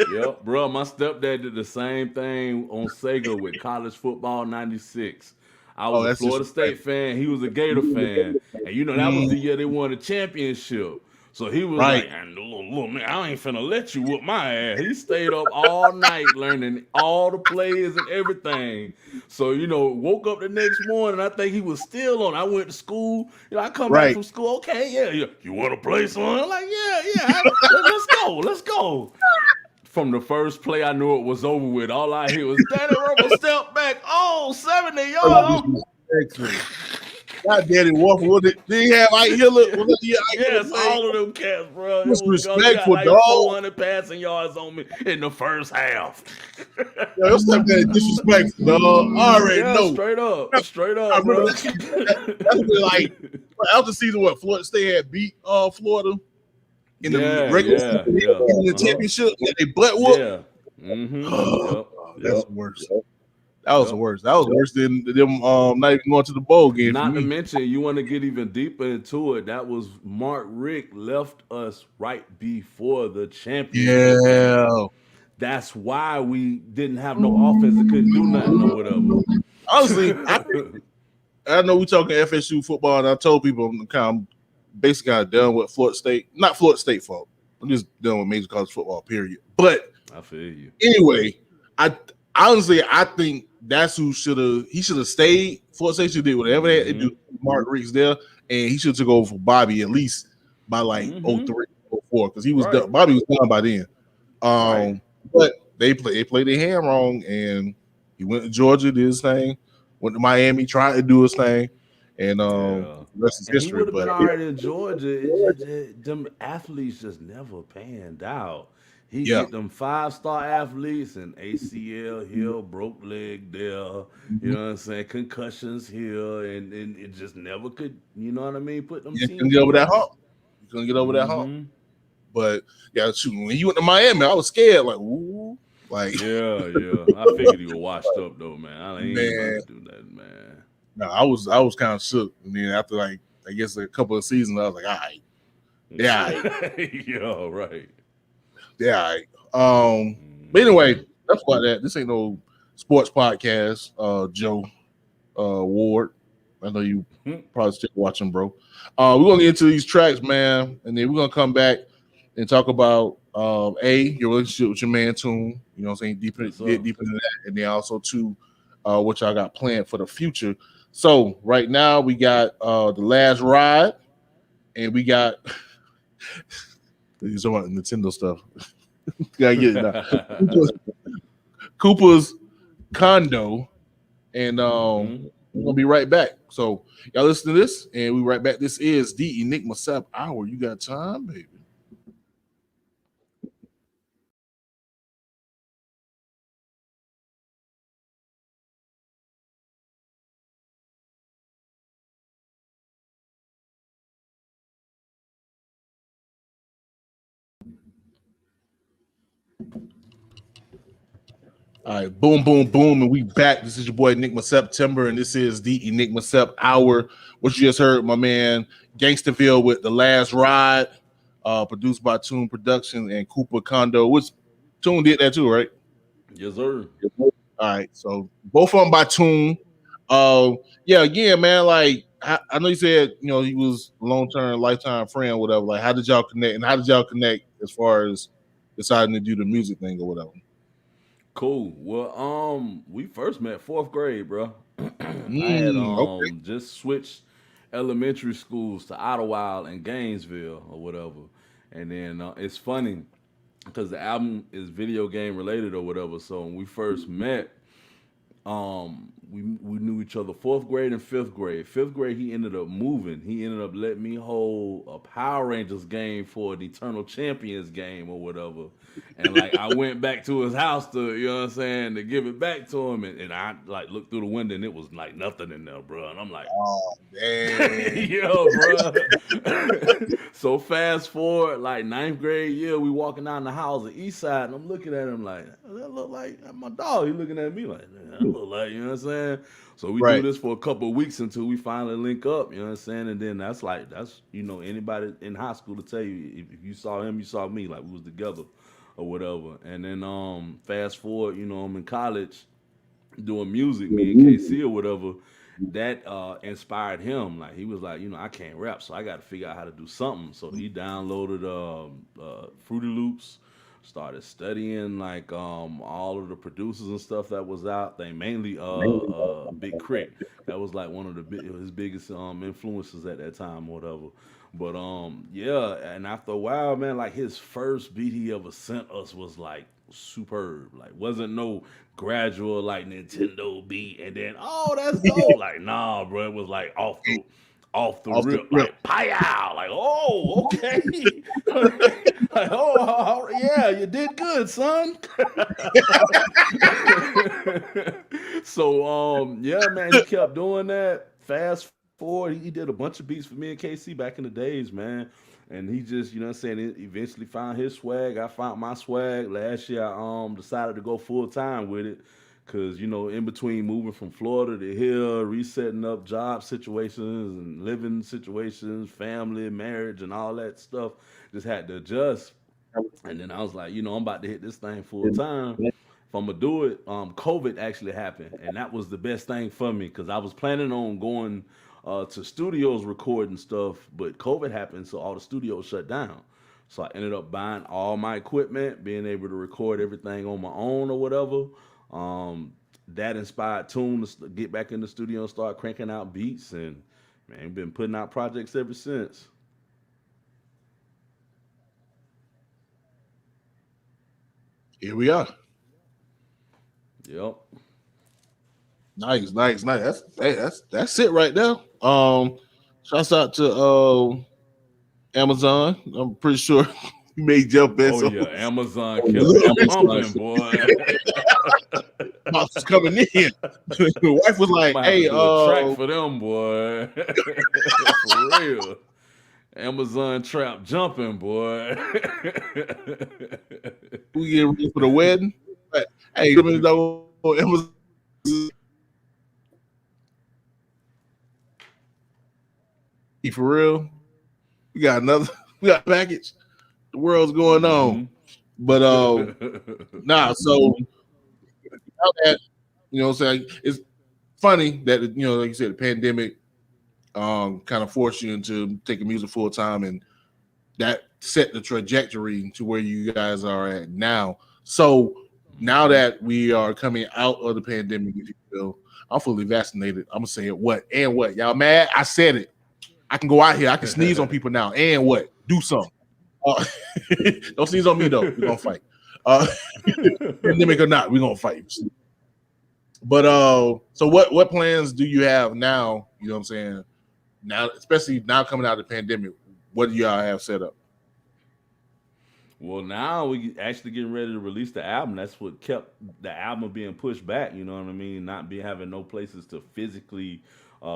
Yep, bro. My stepdad did the same thing on Sega with college football '96. I was a Florida State fan. He was a Gator fan, and that was the year they won the championship. So he was like, "And little man, I ain't finna let you whoop my ass." He stayed up all night learning all the plays and everything. So woke up the next morning. I think he was still on. I went to school. I come back from school. Okay, yeah. You want to play son? I'm like, yeah. Let's go. From the first play, I knew it was over with. All I hear was Danny Romo step back. Oh, 70 yards. God, Daddy Waffle. Did he have Ike Hiller? Yes, all of them cats, bro. Disrespectful, like dog. 400 passing yards on me in the first half. Yo, your stepdad disrespectful, dog. I already know. Straight up, bro. That's like after the season, what Florida State had beat Florida in the regular season, in the championship, and they butt whoop. Yeah. Mm-hmm. That's worse. That was the worst. That was worse than them not even going to the bowl game. Not to mention, you want to get even deeper into it. That was Mark Richt left us right before the championship. Yeah. That's why we didn't have no offense and couldn't do nothing or whatever. Honestly, I know we talking FSU football, and I told people I'm basically kind of done with Florida State. Not Florida State fault. I'm just done with major college football, period. But I feel you. Anyway, I think that's who should have stayed. Florida State should did whatever they had to do. Mark Richt's there, and he should took over for Bobby at least by like 03, 04, because he was done. Bobby was done by then. But they played their hand wrong, and he went to Georgia, did his thing. Went to Miami, tried to do his thing, and rest is history. He would have been all right in Georgia. Them athletes just never panned out. He get them 5-star athletes and ACL here, broke leg there. You know what I'm saying? Concussions here, and it just never could. You know what I mean? Put them. Couldn't get over that hump. You couldn't get over that hump. But shoot, when you went to Miami, I was scared. Like, ooh, like yeah. I figured he was washed up though, man. I ain't about to do that, man. No, I was kind of shook. And then after I guess a couple of seasons, I was like, all right. Yeah. Yeah, right. Yeah, all right. But anyway, that's about that. This ain't no sports podcast, Joe Ward. I know you probably still watching, bro. We're gonna get into these tracks, man, and then we're gonna come back and talk about your relationship with your man Toon. You know what I'm saying? Get deeper into that, and then also too, what y'all got planned for the future. So right now we got The Last Ride, and we got these are about Nintendo stuff. Gotta get it now. Koopa's Kondo, and we're gonna be right back. So y'all listen to this, and we right back. This is the Enigma Sept Hour. You got time, baby? All right, boom, boom, boom, and we back. This is your boy Enigma September, and this is the Enigma Sept Hour. What you just heard, my man, Gainstaville with The Last Ride, produced by Toon Production and Koopa Kondo. Which Toon did that too, right? Yes, sir. All right, so both of them by Toon. Yeah, again, man, like I know you said, he was a long-term, lifetime friend, whatever. Like, how did y'all connect, and how did y'all connect as far as deciding to do the music thing or whatever? Cool. Well, we first met fourth grade, bro. I had Okay. just switched elementary schools to Ottawa and Gainesville or whatever, and then it's funny because the album is video game related or whatever. So when we first met, we knew each other fourth grade and fifth grade. Fifth grade, he ended up moving. He ended up letting me hold a Power Rangers game for an Eternal Champions game or whatever. And like I went back to his house to, you know what I'm saying, to give it back to him, and I like looked through the window and it was like nothing in there, bro. And I'm like, Oh, damn. yo, bro. So fast forward, like ninth grade year, we walking down the house, the east side, and I'm looking at him like, that look like my dog. He looking at me like, that look like, you know what I'm saying? So we do Right. this for a couple of weeks until we finally link up, you know what I'm saying? And then that's anybody in high school to tell you, if you saw him, you saw me, like we was together or whatever. And then fast forward, I'm in college doing music, me and KC or whatever, that inspired him. Like he was like, I can't rap, so I got to figure out how to do something. So he downloaded Fruity Loops, started studying like all of the producers and stuff that was out. They mainly Big Crit. That was like one of his biggest influences at that time or whatever. But yeah, and after a while, man, like his first beat he ever sent us was like superb. Like wasn't no gradual like Nintendo beat and then that's dope. Like nah, bro, it was like off the Off the rip, rip. like pow, like okay, like yeah, you did good, son. So yeah, man, he kept doing that. Fast forward, he did a bunch of beats for me and KC back in the days, man. And he just, what I'm saying, eventually found his swag. I found my swag. Last year, I decided to go full time with it. Cause in between moving from Florida to here, resetting up job situations and living situations, family, marriage, and all that stuff, just had to adjust. And then I was like, I'm about to hit this thing full time. If I'm gonna do it, COVID actually happened, and that was the best thing for me because I was planning on going to studios recording stuff, but COVID happened, so all the studios shut down. So I ended up buying all my equipment, being able to record everything on my own or whatever. That inspired Toon to get back in the studio and start cranking out beats, and man, been putting out projects ever since. Here we are. Yep. Nice, nice, nice. That's it right there. Shouts out to Amazon. I'm pretty sure you made Jeff Oh Bezos. yeah, Amazon kept me pumping, boy. Pops was coming in. The wife was like, Might have "Hey, to do a track for them, boy. For real. Amazon trap jumping, boy. we get ready for the wedding." Like, hey, Amazon. For real, we got a package. The world's going on, but nah. So now that what I'm saying, it's funny that like you said, the pandemic kind of forced you into taking music full time, and that set the trajectory to where you guys are at now. So now that we are coming out of the pandemic, if you will, I'm fully vaccinated. I'm gonna say it. What and what? Y'all mad? I said it. I can go out here. I can sneeze on people now. And what? Do something. Don't sneeze on me though. We're gonna fight. Pandemic or not, we're gonna fight. But so what plans do you have now? You know what I'm saying? Now, especially now coming out of the pandemic, what do y'all have set up? Well, now we actually getting ready to release the album. That's what kept the album being pushed back. You know what I mean? Not being having no places to physically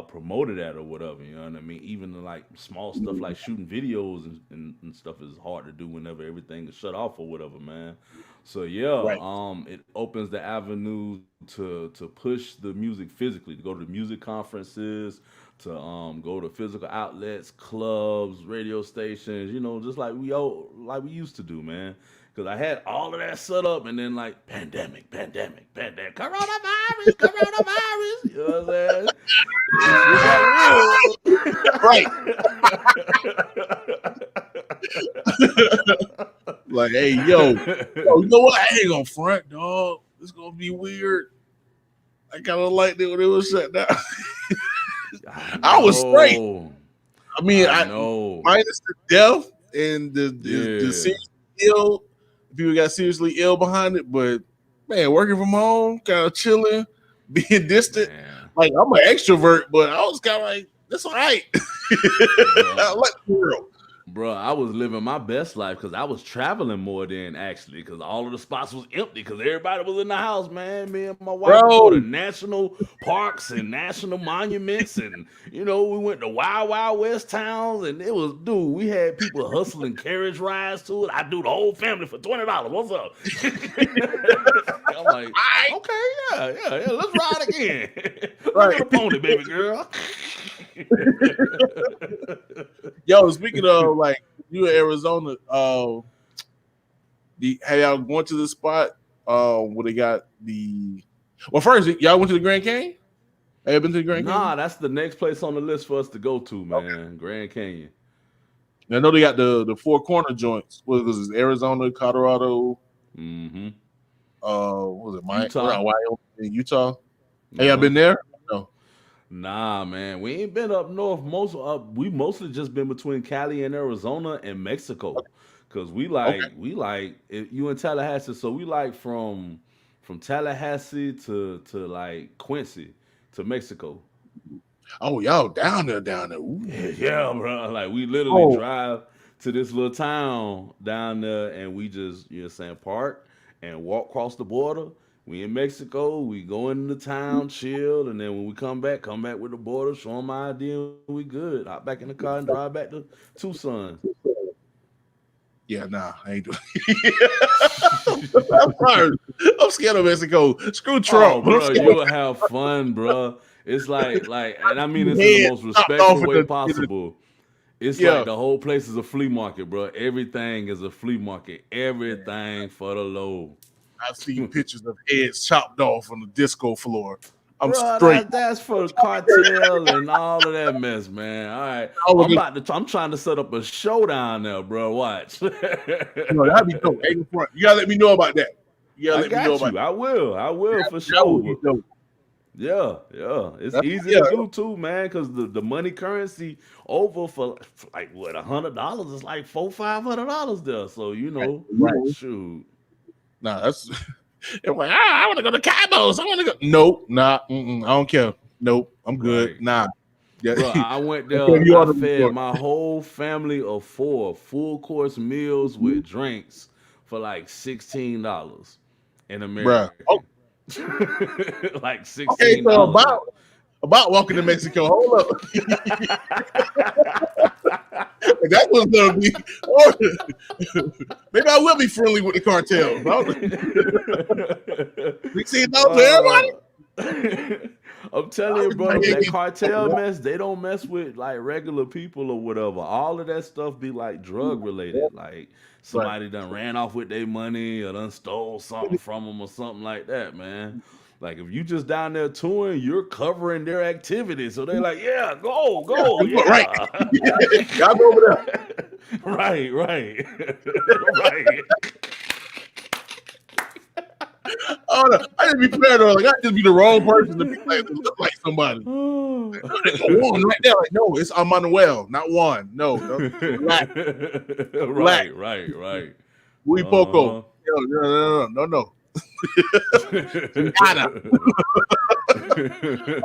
promote it at or whatever. You know what I mean? Even like small stuff like shooting videos and stuff is hard to do whenever everything is shut off or whatever, man. So yeah, Right. it opens the avenue to push the music physically, to go to music conferences, to go to physical outlets, clubs, radio stations, just like we used to do, man. Because I had all of that set up, and then like pandemic, coronavirus, coronavirus. You know what I'm saying? Shit got real. Right. Like, hey, yo, you know what? I ain't gonna front, dog. It's gonna be weird. I kind of liked it when it was shut down. I was straight. I mean, I I know. minus the death and the Yeah, seriously ill. People got seriously ill behind it, but man, working from home, kind of chilling, being distant. man. Like I'm an extrovert, but I was kind of like, that's all right. I Bruh. like the world, Bro, I was living my best life because I was traveling more than actually because all of the spots was empty because everybody was in the house, man. Me and my wife would go to bro. national parks and national monuments, and we went to Wild Wild West towns, and it was, dude, we had people hustling carriage rides to it. I do the whole family for $20. What's up? I'm like, okay, yeah, let's ride again. Look Right. at the pony, baby girl. Yo, speaking of like you in Arizona, have y'all gone to the spot where they got the well first y'all went to the Grand Canyon? Have you been to the Grand Nah, Canyon? that's the next place on the list for us to go to, Okay. man. Grand Canyon. I know they got the four corner joints. What was it? Arizona, Colorado, Mm-hmm. what was it? Utah. Wyoming, Utah. Have y'all Uh-huh. been there? No. Nah, man. We ain't been up north. We mostly just been between Cali and Arizona and Mexico. Cause Okay. you in Tallahassee, so we like from Tallahassee to like Quincy to Mexico. Oh, y'all down there. Ooh. Yeah, bro. Like we literally Oh, drive to this little town down there and we just, park and walk across the border. We in Mexico, we go into the town, chill, and then when we come back with the border, show them my ID, and we good. Hop back in the car and drive back to Tucson. yeah, nah, I ain't doing. I'm sorry. I'm scared of Mexico. Screw Oh, Trump. I'm bro, scared of you'll have fun, bro. It's and I mean this in the head most chopped off respectful way possible. It's like yeah. the whole place is a flea market, bro. Everything is a flea market. Man, Everything for the low. I've seen pictures of heads chopped off on the disco floor. I'm Bro, straight. that's for the cartel and all of that mess, man. All right, I was I'm trying to set up a show down there, bro. Watch. that'd be dope. Ain't in front. You gotta let me know about that. You gotta I let me know got about you. I will for that. That would be sure. dope. Yeah. It's That's, easy yeah, to do too, man, because the money currency over for like what $100 is like $400-500 there. So right. shoot. Nah, that's. It's like, I want to go to Cabos. I want to go. Nope, nah, I don't care. Nope, I'm good. Right. Nah. Yeah. Bro, I went Okay, there. you I order fed before. my whole family of 4 full course meals with drinks for like $16 in Bruh. American. Oh, Like okay, so $16. about walking to Mexico. Hold up. That's what's gonna be. Oh, maybe I will be friendly with the cartel. $16 for everybody. uh, I'm telling you, bro, that cartel mess, they don't mess with like regular people or whatever. All of that stuff be like drug related. Like Right. somebody done ran off with their money or done stole something from them or something like that, man. Like if you just down there touring, you're covering their activities. So they're like, yeah, go, Right. yeah. Y'all go over there. Right. Right. Oh no, I just be prepared though. Like I just be the wrong person to be like to look like somebody. There's a one right there. Like, no, it's Manuel, not one. No, black. Right. Muy Uh-huh. poco. No. Nada.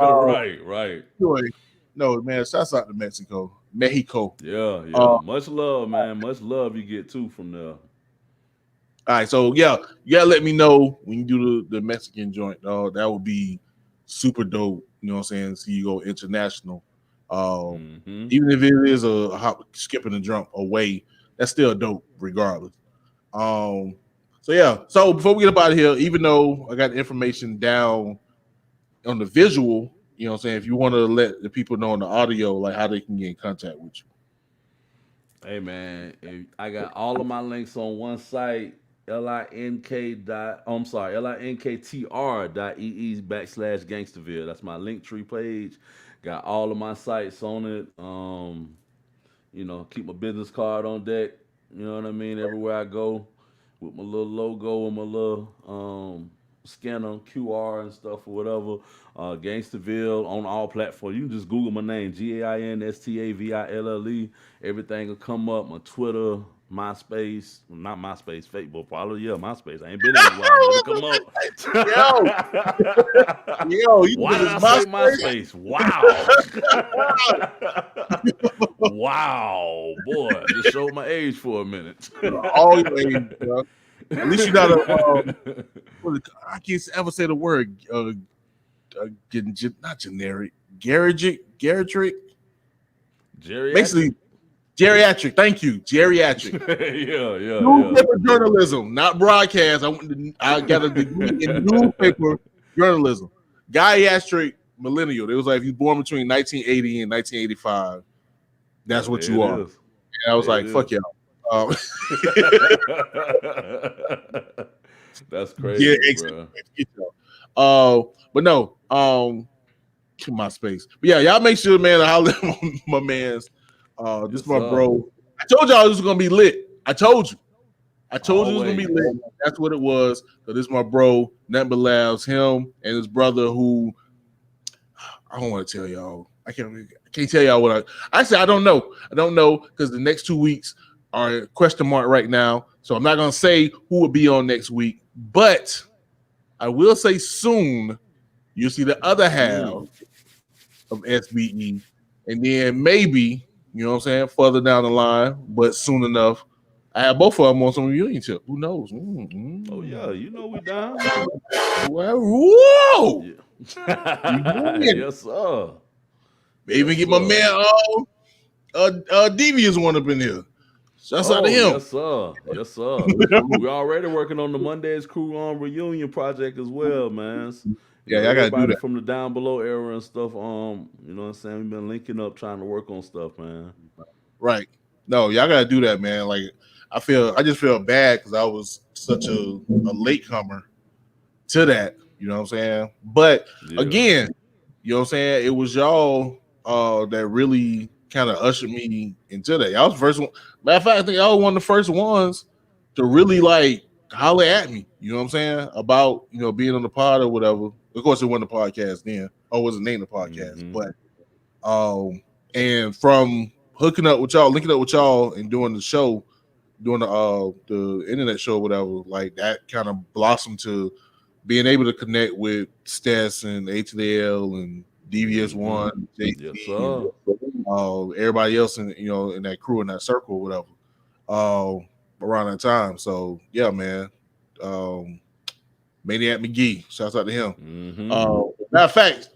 Right. Anyway, no, man. Shouts out to Mexico. Yeah. All Much love, man. Much love you get too from there. right, so yeah, you gotta let me know when you do the Mexican joint. That would be super dope. You know what I'm saying? See you go international. Mm-hmm. Even if it is a hop, skipping a jump away, that's still dope regardless. Um, So yeah. So before we get up out of here, even though I got the information down on the visual, you know what I'm saying? If you want to let the people know on the audio, like how they can get in contact with you. Hey man, I got all of my links on one site, linktr.ee/Gainstaville. That's my link tree page. Got all of my sites on it. Keep my business card on deck. You know what I mean? Everywhere I go, with my little logo and my little scanner, QR and stuff or whatever. Gainstaville on all platforms. You can just Google my name, Gainstaville. Everything will come up. My Twitter, MySpace, not MySpace, Facebook, probably MySpace. I ain't been in a while, but it'll come up. Yo, Why did I say MySpace? Wow. Wow, boy, just showed my age for a minute. All your age, bro. At least you got a. I can't ever say the word. Not generic. Geriatric. Basically, geriatric. Thank you, geriatric. yeah. Newspaper journalism, not broadcast. I got a degree in newspaper journalism. Geriatric millennial. It was like if you born between 1980 and 1985. That's what you are. And I was like, fuck y'all. That's crazy, bro. But no, my space. But yeah, y'all make sure, man, I'll let my man's. This is my bro. I told y'all this was gonna be lit. I told you it was gonna be lit. That's what it was. So this is my bro. Nothing but laughs. Him and his brother, who I don't want to tell y'all. I can't tell y'all what I said. I don't know. I don't know because the next 2 weeks are a question mark right now. So I'm not gonna say who will be on next week, but I will say soon you'll see the other half of SBE, and then maybe, you know what I'm saying, further down the line, but soon enough, I have both of them on some reunion tip. Who knows? Oh yeah, you know we down. Well, whoa! Yeah. Yes, sir. They even get my man Devious one up in here. Shouts out to him. Yes, sir. We're already working on the Mondays Crew on reunion project as well, man. Yeah, I gotta do that from the down below era and stuff. You know what I'm saying? We've been linking up, trying to work on stuff, man. Right. No, y'all gotta do that, man. Like I just feel bad because I was such a latecomer to that. You know what I'm saying? But again, you know what I'm saying? It was y'all that really kind of ushered me into that. Y'all was the first one. Matter of fact, I think y'all were one of the first ones to really like holler at me. You know what I'm saying? About, being on the pod or whatever. Of course, it wasn't a podcast then. Or it wasn't named a podcast. But and from hooking up with y'all, linking up with y'all and doing the show, doing the internet show, whatever, like that kind of blossomed to being able to connect with Stas and ATL and DVS1, everybody else in in that crew, in that circle, whatever, around that time. So yeah, man. Maniac McGee, shouts out to him. Matter of fact,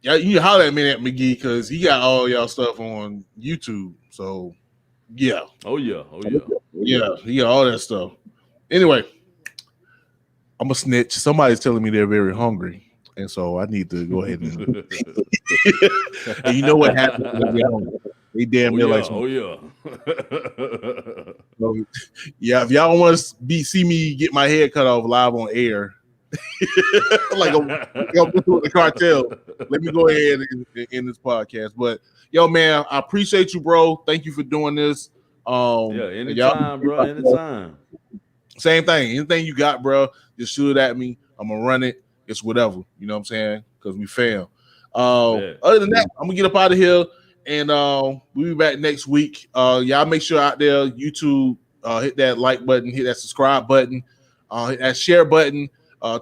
yeah, you holler at Maniac McGee because he got all y'all stuff on YouTube. So yeah. Oh yeah. Yeah, he got all that stuff. Anyway, I'm a snitch. Somebody's telling me they're very hungry, and so I need to go ahead and. And you know what happens when they're hungry? They damn near like. Oh yeah. So, yeah, if y'all want to see me get my head cut off live on air, like the cartel, let me go ahead and end this podcast. But yo, man, I appreciate you, bro. Thank you for doing this. Anytime, bro. Anytime. Same thing. Anything you got, bro, just shoot it at me. I'm gonna run it. It's whatever. You know what I'm saying? Because we fail. Other than that, I'm gonna get up out of here, and we'll be back next week. Y'all make sure out there, YouTube, hit that like button, hit that subscribe button, hit that share button.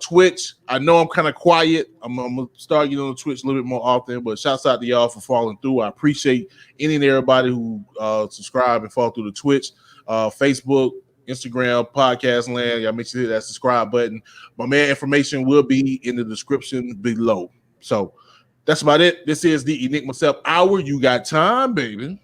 Twitch, I know I'm kind of quiet. I'm gonna start getting on Twitch a little bit more often, but shouts out to y'all for following through. I appreciate any and everybody who subscribe and follow through the Twitch, Facebook, Instagram, podcast land. Y'all make sure to hit that subscribe button. My man information will be in the description below. So that's about it. This is the Enigma Sept Hour. You got time, baby.